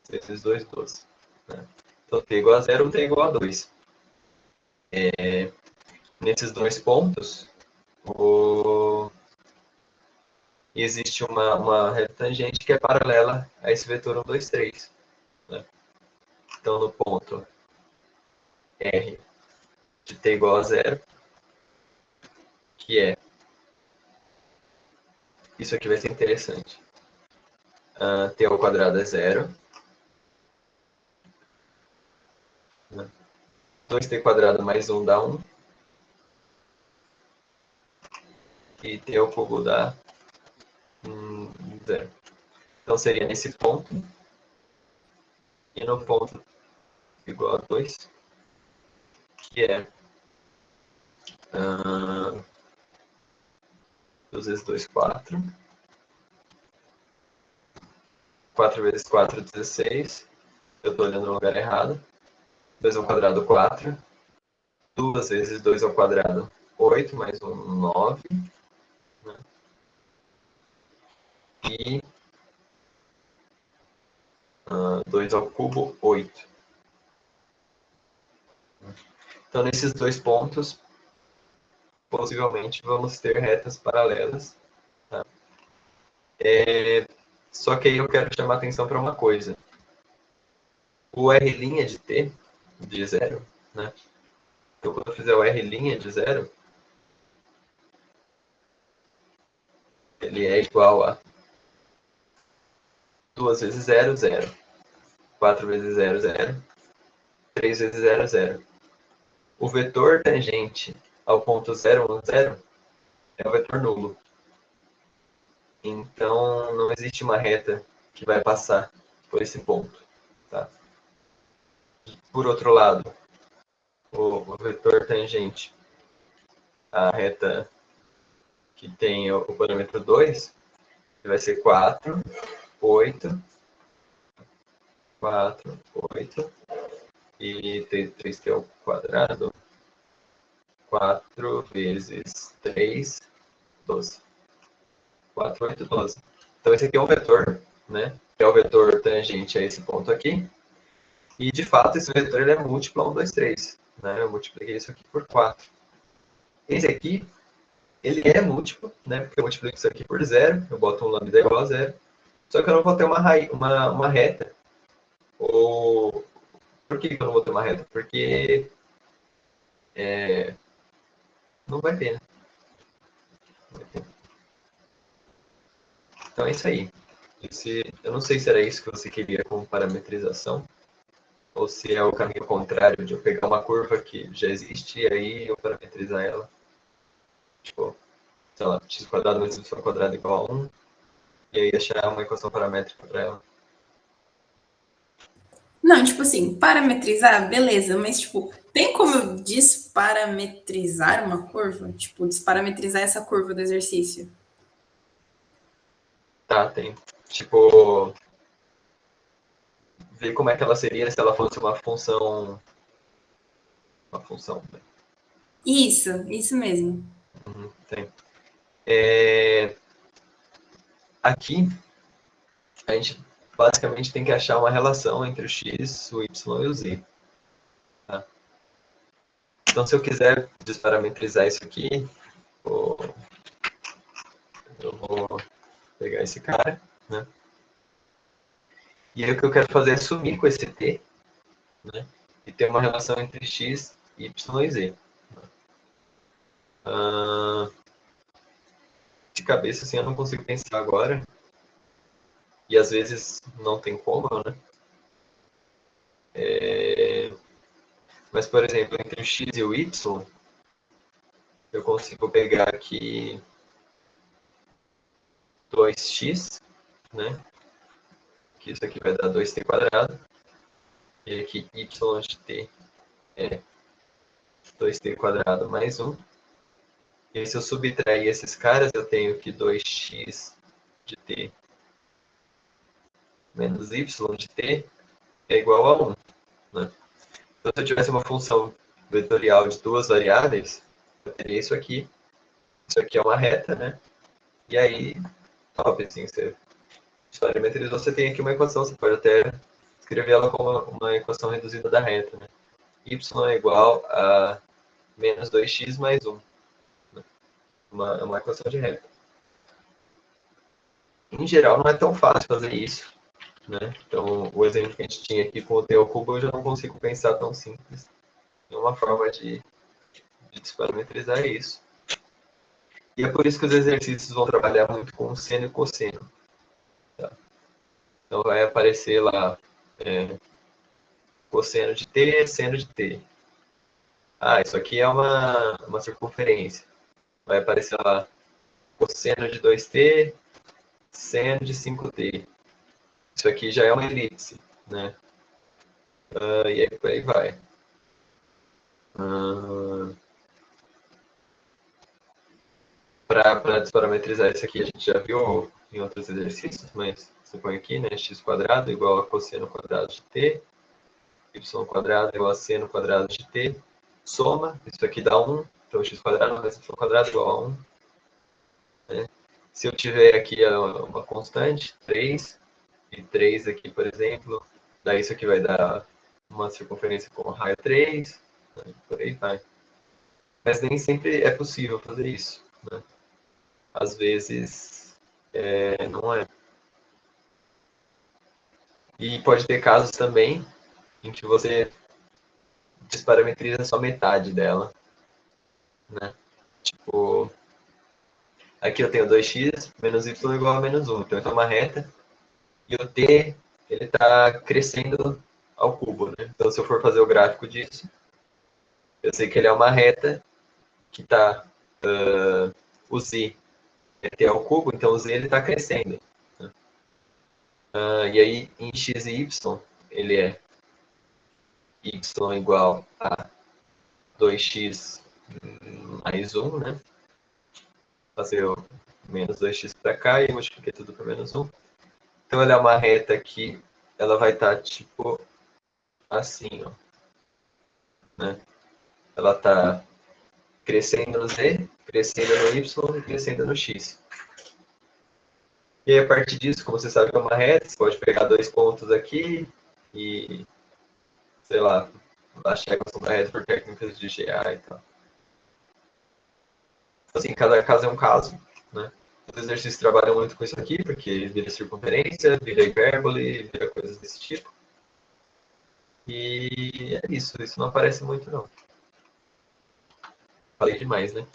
6 vezes 2, 12. Né? Então t igual a 0 ou t igual a 2. Nesses dois pontos, existe uma reta tangente que é paralela a esse vetor 1, 2, 3. Né? Então no ponto R de t igual a 0, que é, isso aqui vai ser interessante. T ao quadrado é 0. 2t quadrado mais 1 dá 1. E t ao cubo dá 0. Então seria nesse ponto. E no ponto igual a 2, que é 2 vezes 2, 4. 4 vezes 4, 16. Eu estou olhando no lugar errado. 2 ao quadrado, 4. 2 vezes 2 ao quadrado, 8, mais 1, 9. Né? E 2 ao cubo, 8. Então, nesses dois pontos, possivelmente vamos ter retas paralelas. Tá? Só que aí eu quero chamar atenção para uma coisa. O R' de t, de 0, né? Então, quando eu fizer o R' de 0, ele é igual a 2 vezes 0, 0. 4 vezes 0, 0. 3 vezes 0, 0. O vetor tangente ao ponto 0, 1, 0 é o vetor nulo. Então, não existe uma reta que vai passar por esse ponto. Tá? Por outro lado, o vetor tangente à reta que tem o parâmetro 2 vai ser 4, 8, 4, 8 e 3t ao quadrado, 4 vezes 3, 12. 4, 8, 12. Então, esse aqui é um vetor, né? Que é o vetor tangente a esse ponto aqui. E, de fato, esse vetor ele é múltiplo a 1, 2, 3. Né? Eu multipliquei isso aqui por 4. Esse aqui, ele é múltiplo, né? Porque eu multiplico isso aqui por 0. Eu boto um lambda igual a 0. Só que eu não vou ter uma reta. Ou... Por que eu não vou ter uma reta? Porque não vai ter, né? Então é isso aí. Eu não sei se era isso que você queria com parametrização, ou se é o caminho contrário de eu pegar uma curva que já existe e aí eu parametrizar ela. Tipo, sei lá, x quadrado menos y quadrado igual a 1, e aí achar uma equação paramétrica para ela. Não, tipo assim, parametrizar, beleza, mas tipo, tem como eu desparametrizar uma curva? Tipo, desparametrizar essa curva do exercício? Tá, tem. Tipo, ver como é que ela seria se ela fosse uma função. Uma função, né? Isso mesmo. Tem. Aqui, a gente basicamente tem que achar uma relação entre o x, o y e o z. Então, se eu quiser desparametrizar isso aqui, eu vou pegar esse cara, né? E aí o que eu quero fazer é sumir com esse t, né? E ter uma relação entre x, y e z. De cabeça, assim, eu não consigo pensar agora. E às vezes não tem como, né? Mas, por exemplo, entre o x e o y, eu consigo pegar aqui 2x, né? Que isso aqui vai dar 2t quadrado. E aqui y de t é 2t quadrado mais 1. E aí, se eu subtrair esses caras, eu tenho que 2x de t menos y de t é igual a 1. Né? Então, se eu tivesse uma função vetorial de duas variáveis, eu teria isso aqui. Isso aqui é uma reta, né? E aí, óbvio, assim, você parametrizou, você tem aqui uma equação, você pode até escrever ela como uma equação reduzida da reta, né? Y é igual a menos 2x mais 1. Né? Uma equação de reta. Em geral, não é tão fácil fazer isso. Né? Então, o exemplo que a gente tinha aqui com o t ao cubo, eu já não consigo pensar tão simples. É uma forma de desparametrizar isso. E é por isso que os exercícios vão trabalhar muito com seno e cosseno. Tá? Então, vai aparecer lá cosseno de t, seno de t. Ah, isso aqui é uma circunferência. Vai aparecer lá cosseno de 2t, seno de 5t. Isso aqui já é uma elipse, né? E aí por aí vai. Para desparametrizar isso aqui, a gente já viu em outros exercícios, mas você põe aqui, né? X quadrado igual a cosseno quadrado de t, y quadrado igual a seno quadrado de t, soma, isso aqui dá 1, então x quadrado mais y quadrado igual a 1. Né? Se eu tiver aqui uma constante, 3, e 3 aqui, por exemplo, daí isso aqui vai dar uma circunferência com raio 3, né? Por aí vai. Mas nem sempre é possível fazer isso. Né? Às vezes não é. E pode ter casos também em que você desparametriza só metade dela. Né? Tipo, aqui eu tenho 2x menos y igual a menos 1. Então, é uma reta. E o t, ele está crescendo ao cubo. Né? Então, se eu for fazer o gráfico disso, eu sei que ele é uma reta que está... o z é t ao cubo, então o z está crescendo. Né? E aí, em x e y, ele é y igual a 2x mais 1, né? Fazer o menos 2x para cá e multipliquei tudo por menos 1. Então, ela é uma reta que ela vai estar tipo assim, ó. Né? Ela está crescendo no z, crescendo no y e crescendo no x. E aí, a partir disso, como você sabe que é uma reta, você pode pegar dois pontos aqui e, sei lá, achar a equação da reta por técnicas de GA e tal. Assim, cada caso é um caso, né? Os exercícios trabalham muito com isso aqui, porque vira circunferência, vira hipérbole, vira coisas desse tipo. E é isso não aparece muito, não. Falei demais, né?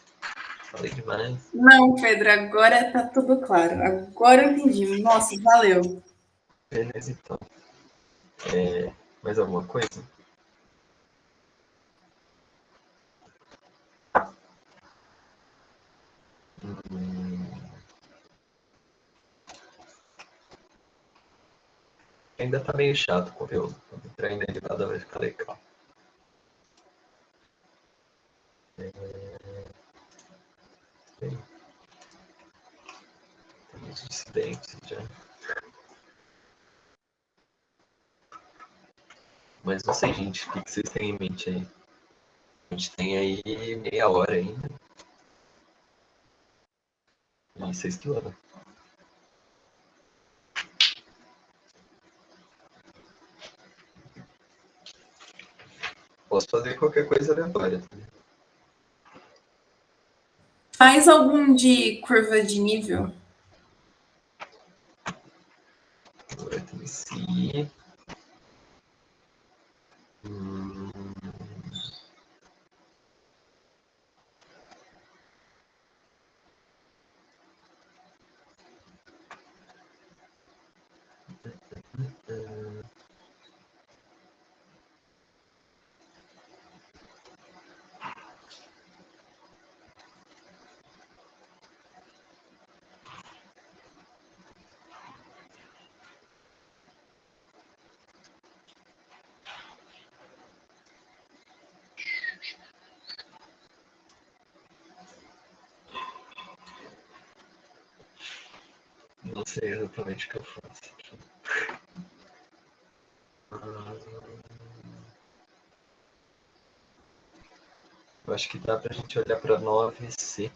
Falei demais. Não, Pedro, agora tá tudo claro. Agora eu entendi. Nossa, valeu. Beleza, então. Mais alguma coisa? Ainda tá meio chato o conteúdo. Quando entrar em derivada vai ficar legal. Temos dissidentes já. Mas não sei, gente, o que vocês têm em mente aí? A gente tem aí meia hora ainda. E 6 quilômetros. Posso fazer qualquer coisa aleatória também. Faz algum de curva de nível. Vértice. Não sei exatamente o que eu faço. Eu acho que dá pra gente olhar para 9C.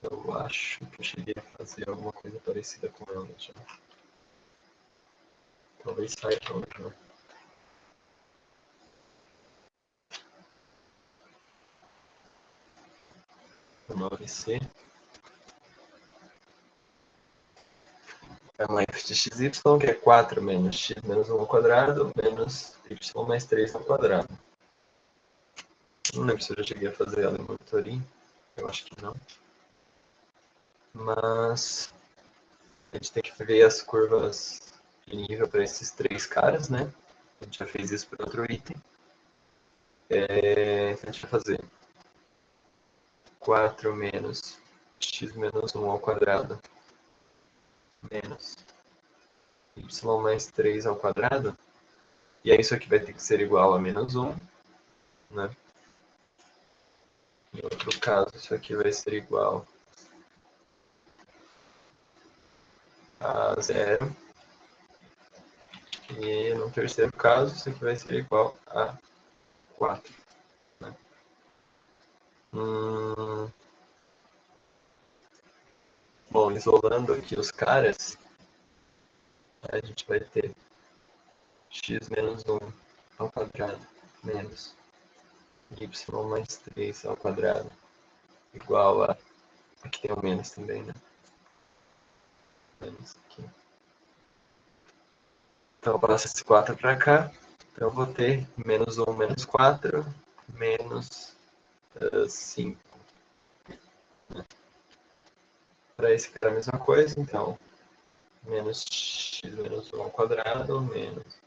Eu acho que eu cheguei a fazer alguma coisa parecida com ela já. Talvez saiba já. O 9C. É uma f de xy, que é 4 menos x menos 1 ao quadrado, menos y mais 3 ao quadrado. Não lembro se eu já cheguei a fazer ela em monitorinho. Eu acho que não. Mas a gente tem que ver as curvas de nível para esses três caras, né? A gente já fez isso para outro item. A gente vai fazer 4 menos x menos 1 ao quadrado menos y mais 3 ao quadrado. E aí isso aqui vai ter que ser igual a menos 1, né? Em outro caso, isso aqui vai ser igual a 0. E no terceiro caso, isso aqui vai ser igual a 4. Né? Bom, isolando aqui os caras, a gente vai ter x menos 1 ao quadrado menos y mais 3 ao quadrado igual a... Aqui tem o menos também, né? Menos aqui. Então eu passo esse 4 para cá. Então eu vou ter menos 1 menos 4 menos 5. Para esse cara é a mesma coisa, então menos x menos 1 ao quadrado menos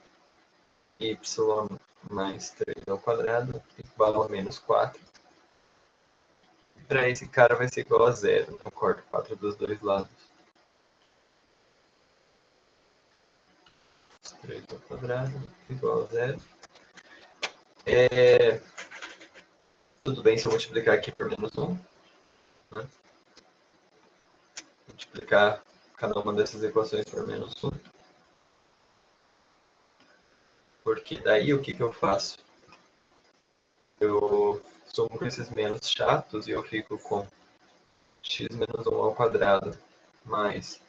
y mais 3 ao quadrado igual a menos 4. Para esse cara vai ser igual a 0. Eu corto 4 dos dois lados. 3 ao quadrado igual a 0. Tudo bem se eu multiplicar aqui por menos 1. Né? Multiplicar cada uma dessas equações por menos 1. Porque daí o que eu faço? Eu somo com esses menos chatos e eu fico com x menos 1 ao quadrado mais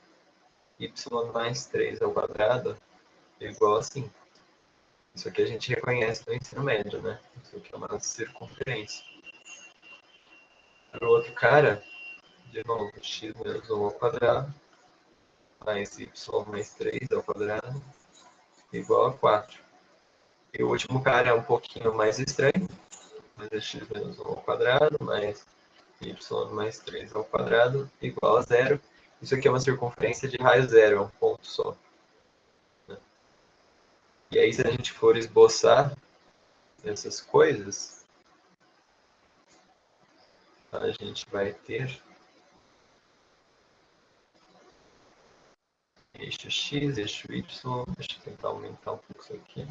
y mais 3 ao quadrado igual a 5. Isso aqui a gente reconhece no ensino médio, né? Isso aqui é uma circunferência. Para o outro cara, de novo, x menos 1 ao quadrado mais y mais 3 ao quadrado igual a 4. E o último cara é um pouquinho mais estranho, mas é x menos 1 ao quadrado mais y mais 3 ao quadrado igual a 0. Isso aqui é uma circunferência de raio zero, é um ponto só. Né? E aí, se a gente for esboçar essas coisas, a gente vai ter eixo x, eixo y. Deixa eu tentar aumentar um pouco isso aqui.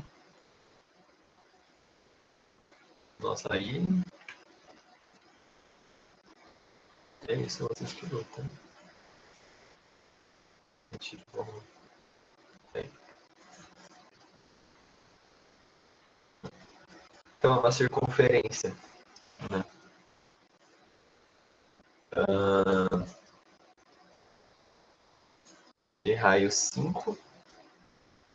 Nossa, aí... É isso, vocês que lutam. Mentira, vamos... Então, é uma circunferência. Né? De raio 5,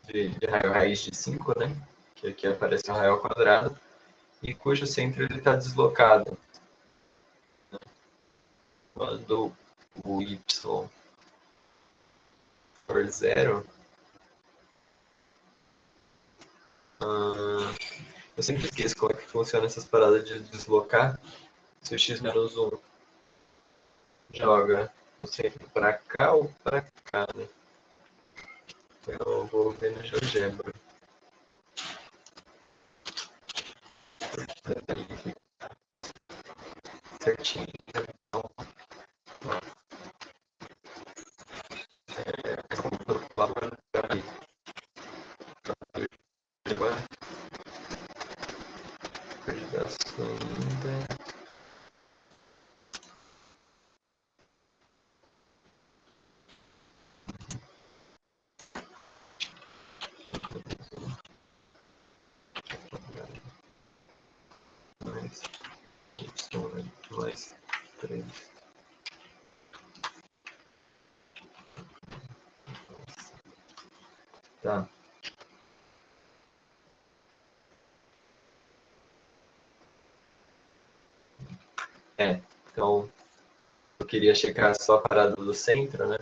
de raio raiz de 5, né? Que aqui aparece um raio ao quadrado. e cujo centro está deslocado. Quando o y for zero, eu sempre esqueço como é que funciona essas paradas de deslocar. Se o x menos 1 joga o centro para cá ou para cá, né? Eu vou ver no GeoGebra. Certinho. Então, ainda. Mais y mais 3. Tá. Então eu queria checar só a parada do centro, né?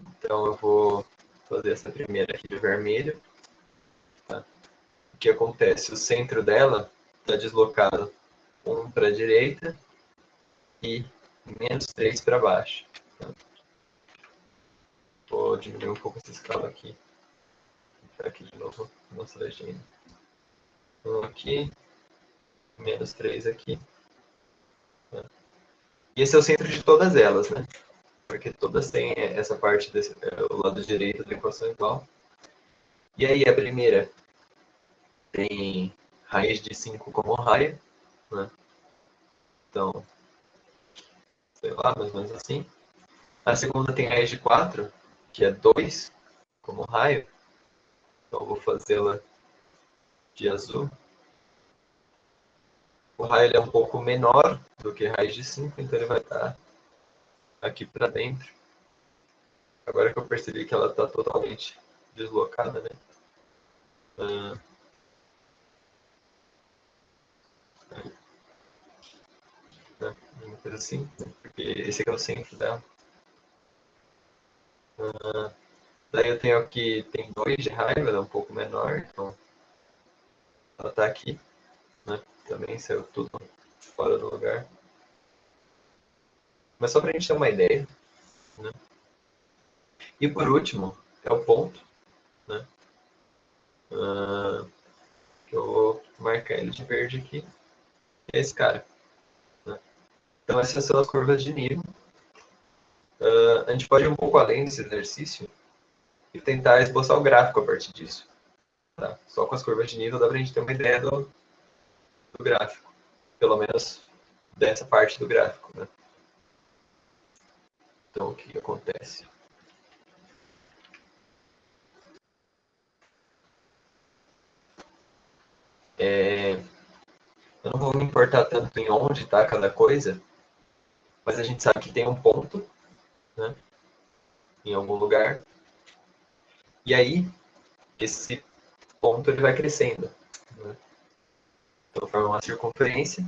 Então eu vou fazer essa primeira aqui de vermelho. Tá? O que acontece? O centro dela está deslocado 1 para a direita e menos 3 para baixo. Tá? Vou diminuir um pouco essa escala aqui. Vou aqui de novo a nossa legenda. 1 aqui, menos 3 aqui. Tá? E esse é o centro de todas elas, né? Porque todas têm essa parte, o lado direito da equação igual. E aí a primeira tem raiz de 5 como raio, né? Então, sei lá, mais ou menos assim. A segunda tem raiz de 4, que é 2 como raio. Então eu vou fazê-la de azul. O raio ele é um pouco menor do que raiz de 5, então ele vai estar aqui para dentro. Agora que eu percebi que ela está totalmente deslocada, né? Uma coisa assim, né? Porque esse aqui é o centro dela. Daí eu tenho aqui, tem 2 de raiva, ela é um pouco menor, então ela está aqui, né? Também saiu tudo fora do lugar. Mas só para a gente ter uma ideia, né? E por último, é o ponto, né? Que eu vou marcar ele de verde aqui, é esse cara. Né? Então essas são as curvas de nível. A gente pode ir um pouco além desse exercício e tentar esboçar o gráfico a partir disso. Tá? Só com as curvas de nível dá para a gente ter uma ideia do gráfico. Pelo menos dessa parte do gráfico. Né? Então, o que acontece? Eu não vou me importar tanto em onde está cada coisa, mas a gente sabe que tem um ponto, né, em algum lugar. E aí, esse ponto ele vai crescendo. Né? Então, forma uma circunferência,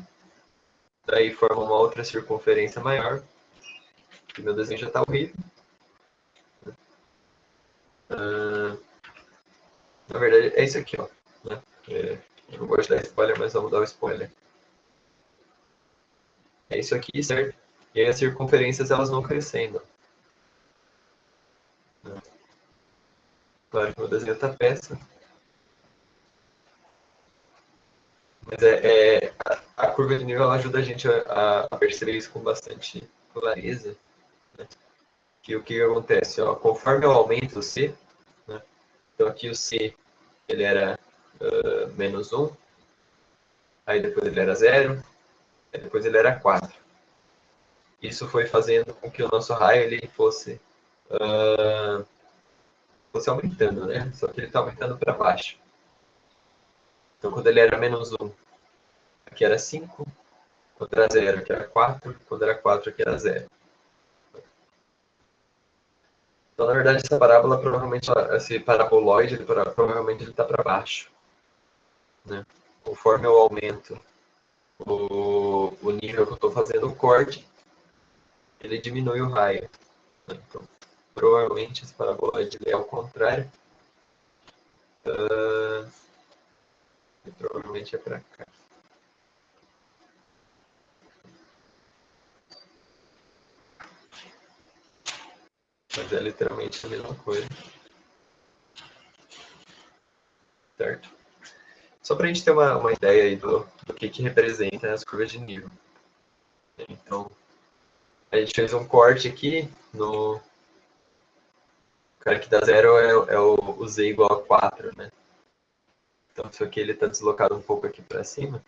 daí forma uma outra circunferência maior. E meu desenho já está horrível. Na verdade, é isso aqui, ó. Né? Eu não gosto de dar spoiler, mas vamos dar o spoiler. É isso aqui, certo? E aí as circunferências elas vão crescendo. Né? Claro que meu desenho está péssimo. Mas a curva de nível ela ajuda a gente a perceber isso com bastante clareza. Né? Que o que acontece? Ó, conforme eu aumento o C, né? Então aqui o C ele era menos 1, aí depois ele era 0, aí depois ele era 4. Isso foi fazendo com que o nosso raio ele fosse aumentando, né? Só que ele está aumentando para baixo. Então quando ele era menos 1, aqui era 5, quando era 0, aqui era 4, quando era 4, aqui era 0. Então, na verdade, essa parábola, provavelmente, esse paraboloide, provavelmente ele está para baixo. Né? conforme eu aumento o nível que eu estou fazendo o corte, ele diminui o raio. Então, provavelmente esse paraboloide é ao contrário. Provavelmente é para cá. Mas é literalmente a mesma coisa. Certo? Só para a gente ter uma ideia aí do que representa as curvas de nível. Então, a gente fez um corte aqui no... O cara que dá 0 é o Z igual a 4, né? Então, isso aqui ele está deslocado um pouco aqui para cima.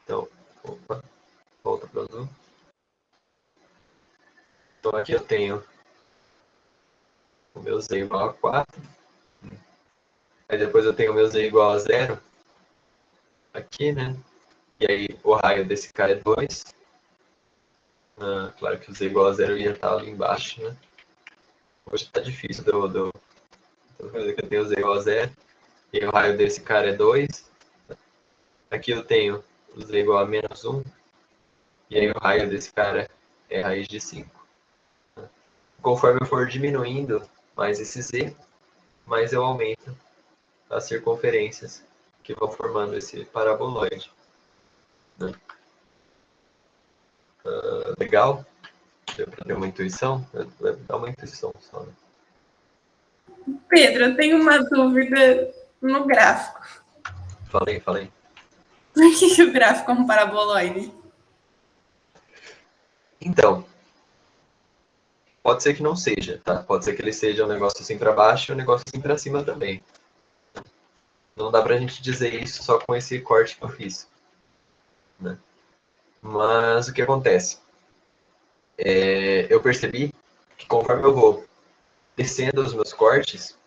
Então, opa, volta para o azul. Então, aqui eu tenho o meu Z igual a 4. Aí depois eu tenho o meu Z igual a 0. Aqui, né? E aí o raio desse cara é 2. Claro que o Z igual a 0 ia estar ali embaixo, né? Hoje tá difícil fazer que eu tenho Z igual a 0. E o raio desse cara é 2. Aqui eu tenho o Z igual a menos 1. E aí o raio desse cara é raiz de 5. Conforme eu for diminuindo mais esse Z, mais eu aumento as circunferências que vão formando esse paraboloide. Né? Legal? Deu para ter uma intuição? Dá uma intuição só, né? Pedro, eu tenho uma dúvida no gráfico. Falei. Por que o gráfico é um paraboloide? Então, pode ser que não seja, tá? Pode ser que ele seja um negócio assim para baixo e um negócio assim para cima também. Não dá pra gente dizer isso só com esse corte que eu fiz. Né? Mas o que acontece? Eu percebi que conforme eu vou descendo os meus cortes,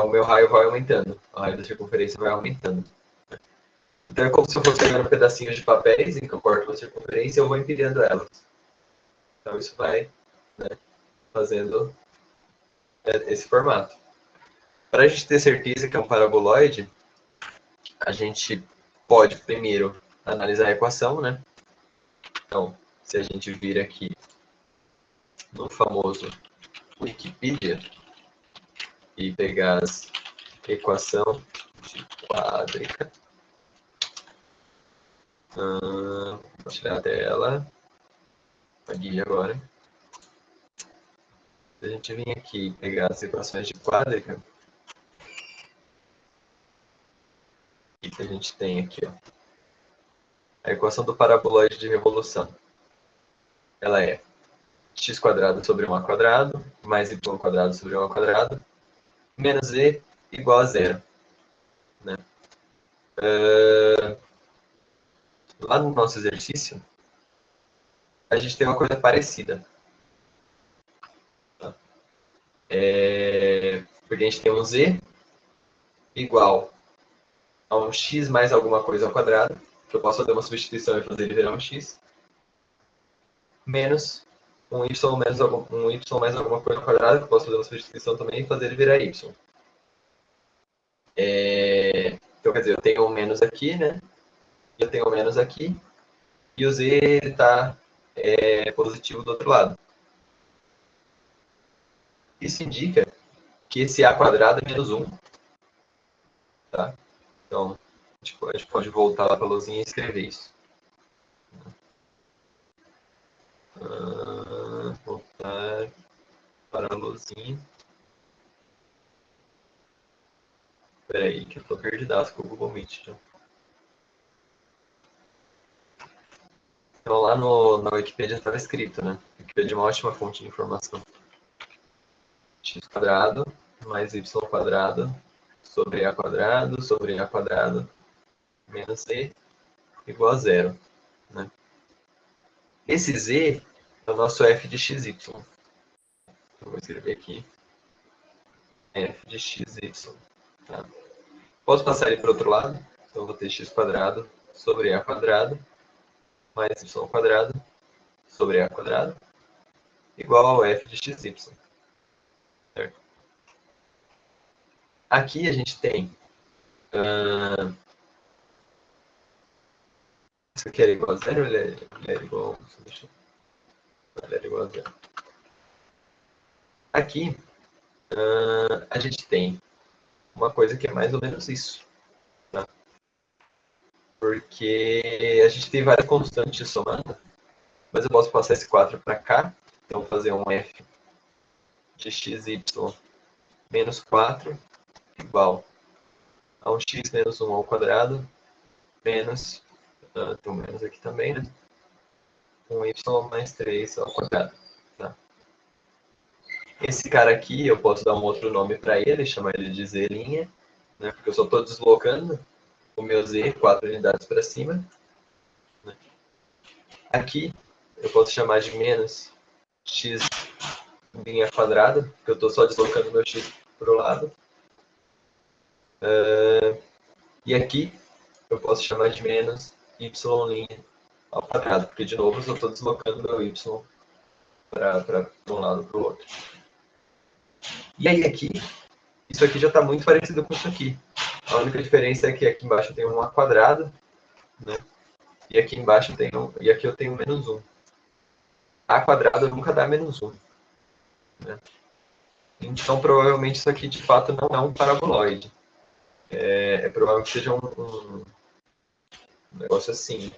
o meu raio vai aumentando. O raio da circunferência vai aumentando. Então é como se eu fosse pegando pedacinhos de papéis em que eu corto a circunferência e eu vou empilhando elas. Então isso vai, né, fazendo esse formato. Para a gente ter certeza que é um paraboloide, a gente pode primeiro analisar a equação, né? Então, se a gente vir aqui no famoso Wikipedia e pegar as equação de quádrica, vou tirar a tela, aqui agora. Se a gente vir aqui e pegar as equações de quádrica, o que a gente tem aqui? Ó? A equação do paraboloide de revolução. Ela é x² sobre 1² mais y² sobre 1² menos z igual a 0. Né? Lá no nosso exercício, a gente tem uma coisa parecida. Tá? Porque a gente tem um z igual a um x mais alguma coisa ao quadrado, que eu posso fazer uma substituição e fazer ele virar um x, menos um y mais alguma coisa ao quadrado, que eu posso fazer uma substituição também e fazer ele virar y. Então, quer dizer, eu tenho um menos aqui, né? Eu tenho um menos aqui, e o z está positivo do outro lado. Isso indica que esse a² é menos 1. Tá? Então, a gente pode voltar lá para a luzinha e escrever isso. Voltar para a luzinha. Espera aí, que eu estou perdidaço com o Google Meet. Então, lá na Wikipedia estava escrito, né? Wikipedia é uma ótima fonte de informação. x² mais y² sobre a² menos z igual a 0. Né? Esse z é o nosso f de xy. Então, vou escrever aqui f de xy. Tá? Posso passar ele para o outro lado? Então, eu vou ter x² sobre a² mais y² sobre a² igual ao f de xy. Certo? Aqui a gente tem... Isso aqui era igual a zero ou ele era igual... Ele era igual a zero. Aqui, a gente tem uma coisa que é mais ou menos isso. Tá? Porque a gente tem várias constantes somando, mas eu posso passar esse 4 para cá. Então, vou fazer um f de xy menos 4 igual a um x menos 1 ao quadrado menos, tem um menos aqui também, né? Um y mais 3 ao quadrado. Tá? Esse cara aqui, eu posso dar um outro nome para ele, chamar ele de z', né? Porque eu só estou deslocando o meu z 4 unidades para cima. Né? Aqui, eu posso chamar de menos x' quadrada, porque eu estou só deslocando meu x para o lado. E aqui, eu posso chamar de menos y' ao quadrado, porque, de novo, eu só estou deslocando meu y para um lado para o outro. E aí, aqui, isso aqui já está muito parecido com isso aqui. A única diferença é que aqui embaixo tem um a quadrado, né? E aqui embaixo tem e aqui eu tenho menos 1. A quadrado nunca dá menos 1. Né? Então, provavelmente, isso aqui, de fato, não é um paraboloide. É provável que seja um negócio assim.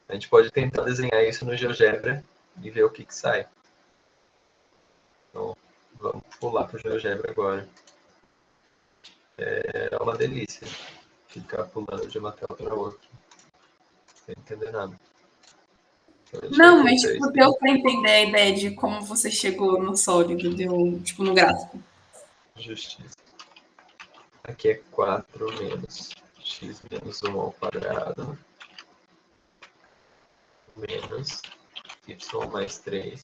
A gente pode tentar desenhar isso no GeoGebra e ver o que sai. Então, vamos pular para o GeoGebra agora. É uma delícia ficar pulando de uma tela para outra, sem entender nada. Não, mas tipo, deu para entender a ideia de como você chegou no sólido, deu, tipo, no gráfico. Justiça. Aqui é 4 menos x menos 1 ao quadrado menos y mais 3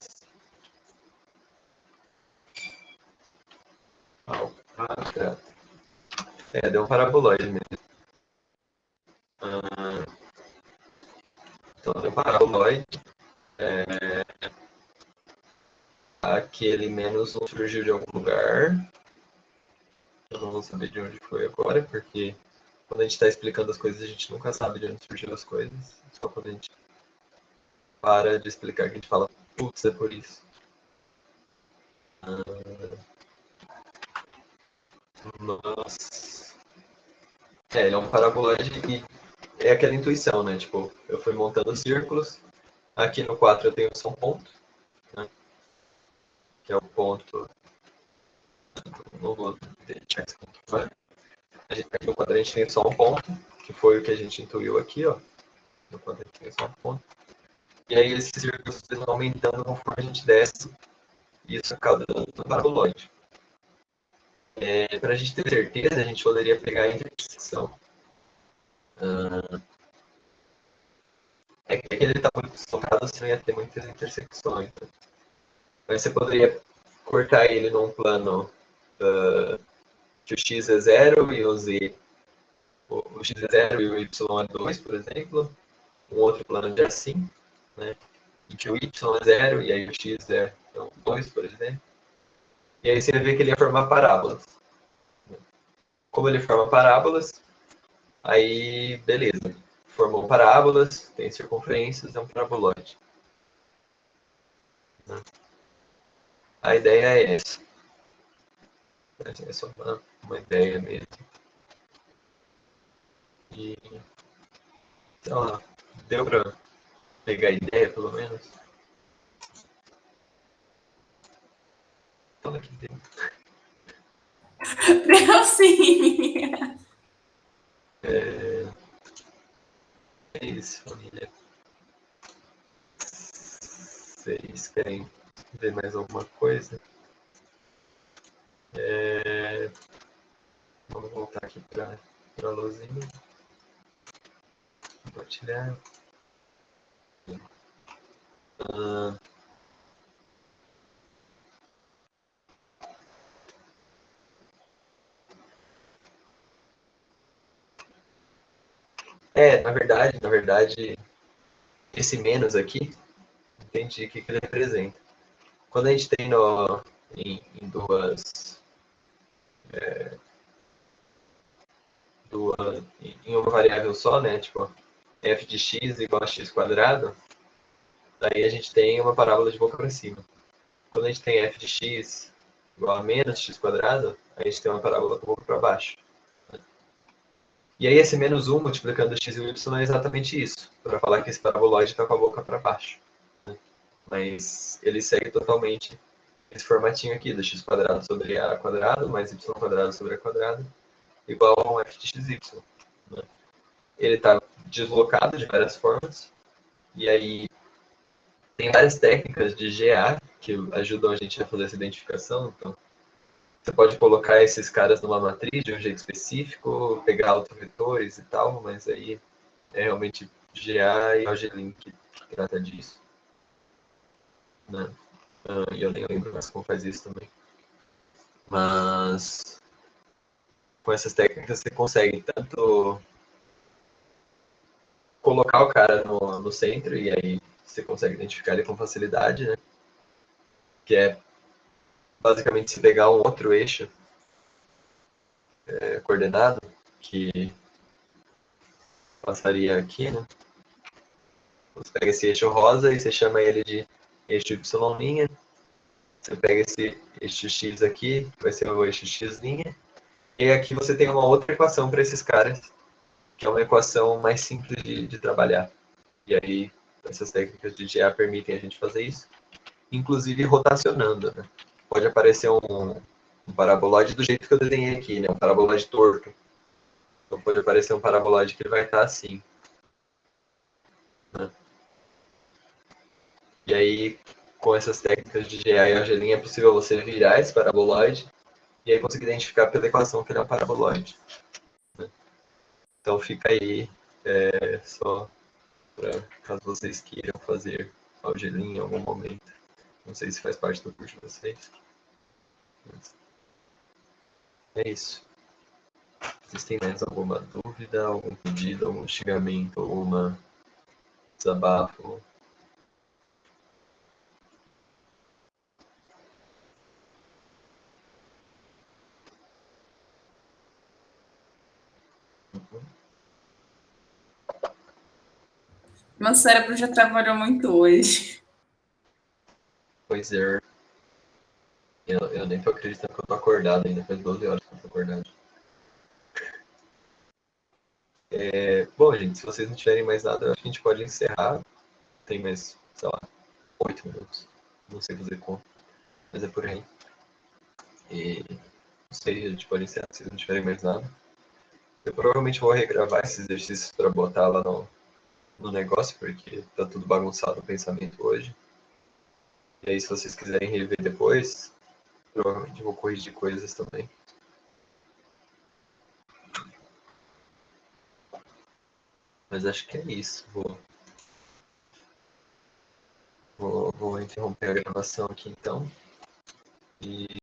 ao quadrado. Deu um paraboloide mesmo. Então, deu um paraboloide. Aquele menos 1 surgiu de algum lugar. Eu não vou saber de onde foi agora, porque quando a gente está explicando as coisas, a gente nunca sabe de onde surgiu as coisas. Só quando a gente para de explicar que a gente fala, putz, é por isso. Nossa. Ele é um paraboloide e é aquela intuição, né? Tipo, eu fui montando círculos. Aqui no 4 eu tenho só um ponto, né? Que é o ponto. Não vou deixar esse ponto fora. Aqui no quadrante tem só um ponto, que foi o que a gente intuiu aqui, ó. No quadrante tem só um ponto. E aí esses círculos vão aumentando conforme a gente desce. E isso acaba dando um paraboloide. Para a gente ter certeza, a gente poderia pegar a intersecção. É que ele está muito deslocado, você não ia ter muitas intersecções. Né? Mas você poderia cortar ele num plano que o x é 0 e o z, o x é 0 e o y é 2, por exemplo. Um outro plano de assim, né? Em que o y é 0 e aí o x é 2, por exemplo. E aí você vai ver que ele ia formar parábolas. Como ele forma parábolas, aí beleza. Formou parábolas, tem circunferências, é um paraboloide. A ideia é essa. É só uma ideia mesmo. E, então, deu para pegar a ideia, pelo menos? Fala aqui dentro. Deu sim. É isso, família. Vocês querem ver mais alguma coisa? Vamos voltar aqui para a luzinha. Compartilhar. Na verdade, esse menos aqui, entendi o que ele representa. Quando a gente tem em em uma variável só, né? Tipo, f de x igual a x quadrado, daí a gente tem uma parábola de boca para cima. Quando a gente tem f de x igual a menos x quadrado, a gente tem uma parábola com boca para baixo. E aí esse menos 1 multiplicando x e o y é exatamente isso, para falar que esse paraboloide está com a boca para baixo. Mas ele segue totalmente esse formatinho aqui, do x quadrado sobre a quadrado, mais y quadrado sobre a quadrado, igual a um f de xy. Né? Ele está deslocado de várias formas, e aí tem várias técnicas de GA que ajudam a gente a fazer essa identificação. Então, você pode colocar esses caras numa matriz de um jeito específico, pegar autovetores e tal, mas aí é realmente GA e Algelin que trata disso. Né? E eu nem lembro mais como faz isso também. Mas com essas técnicas você consegue tanto colocar o cara no centro, e aí você consegue identificar ele com facilidade, né? Que é basicamente se pegar um outro eixo coordenado, que passaria aqui, né? Você pega esse eixo rosa e você chama ele de eixo Y'. Você pega esse eixo X aqui, que vai ser o eixo X'. E aqui você tem uma outra equação para esses caras, que é uma equação mais simples de trabalhar. E aí, essas técnicas de GA permitem a gente fazer isso, inclusive rotacionando, né? Pode aparecer um paraboloide do jeito que eu desenhei aqui, né? Um paraboloide torto. Então pode aparecer um paraboloide que ele vai estar assim. Né? E aí, com essas técnicas de GA e Algelin, é possível você virar esse paraboloide e aí conseguir identificar pela equação que ele é um paraboloide. Né? Então fica aí só para caso vocês queiram fazer Algelin em algum momento. Não sei se faz parte do curso de vocês. Mas é isso. Vocês têm mais alguma dúvida, algum pedido, algum xingamento, alguma desabafo? Meu cérebro já trabalhou muito hoje. Pois é. Eu nem tô acreditando que eu tô acordado ainda, faz 12 horas que eu tô acordado. Bom, gente, se vocês não tiverem mais nada, acho que a gente pode encerrar. Tem mais, sei lá, 8 minutos. Não sei fazer conta, mas é por aí. E não sei, a gente pode encerrar se vocês não tiverem mais nada. Eu provavelmente vou regravar esses exercícios para botar lá no negócio, porque tá tudo bagunçado o pensamento hoje. E aí, se vocês quiserem rever depois, provavelmente eu vou corrigir coisas também. Mas acho que é isso. Vou interromper a gravação aqui então. E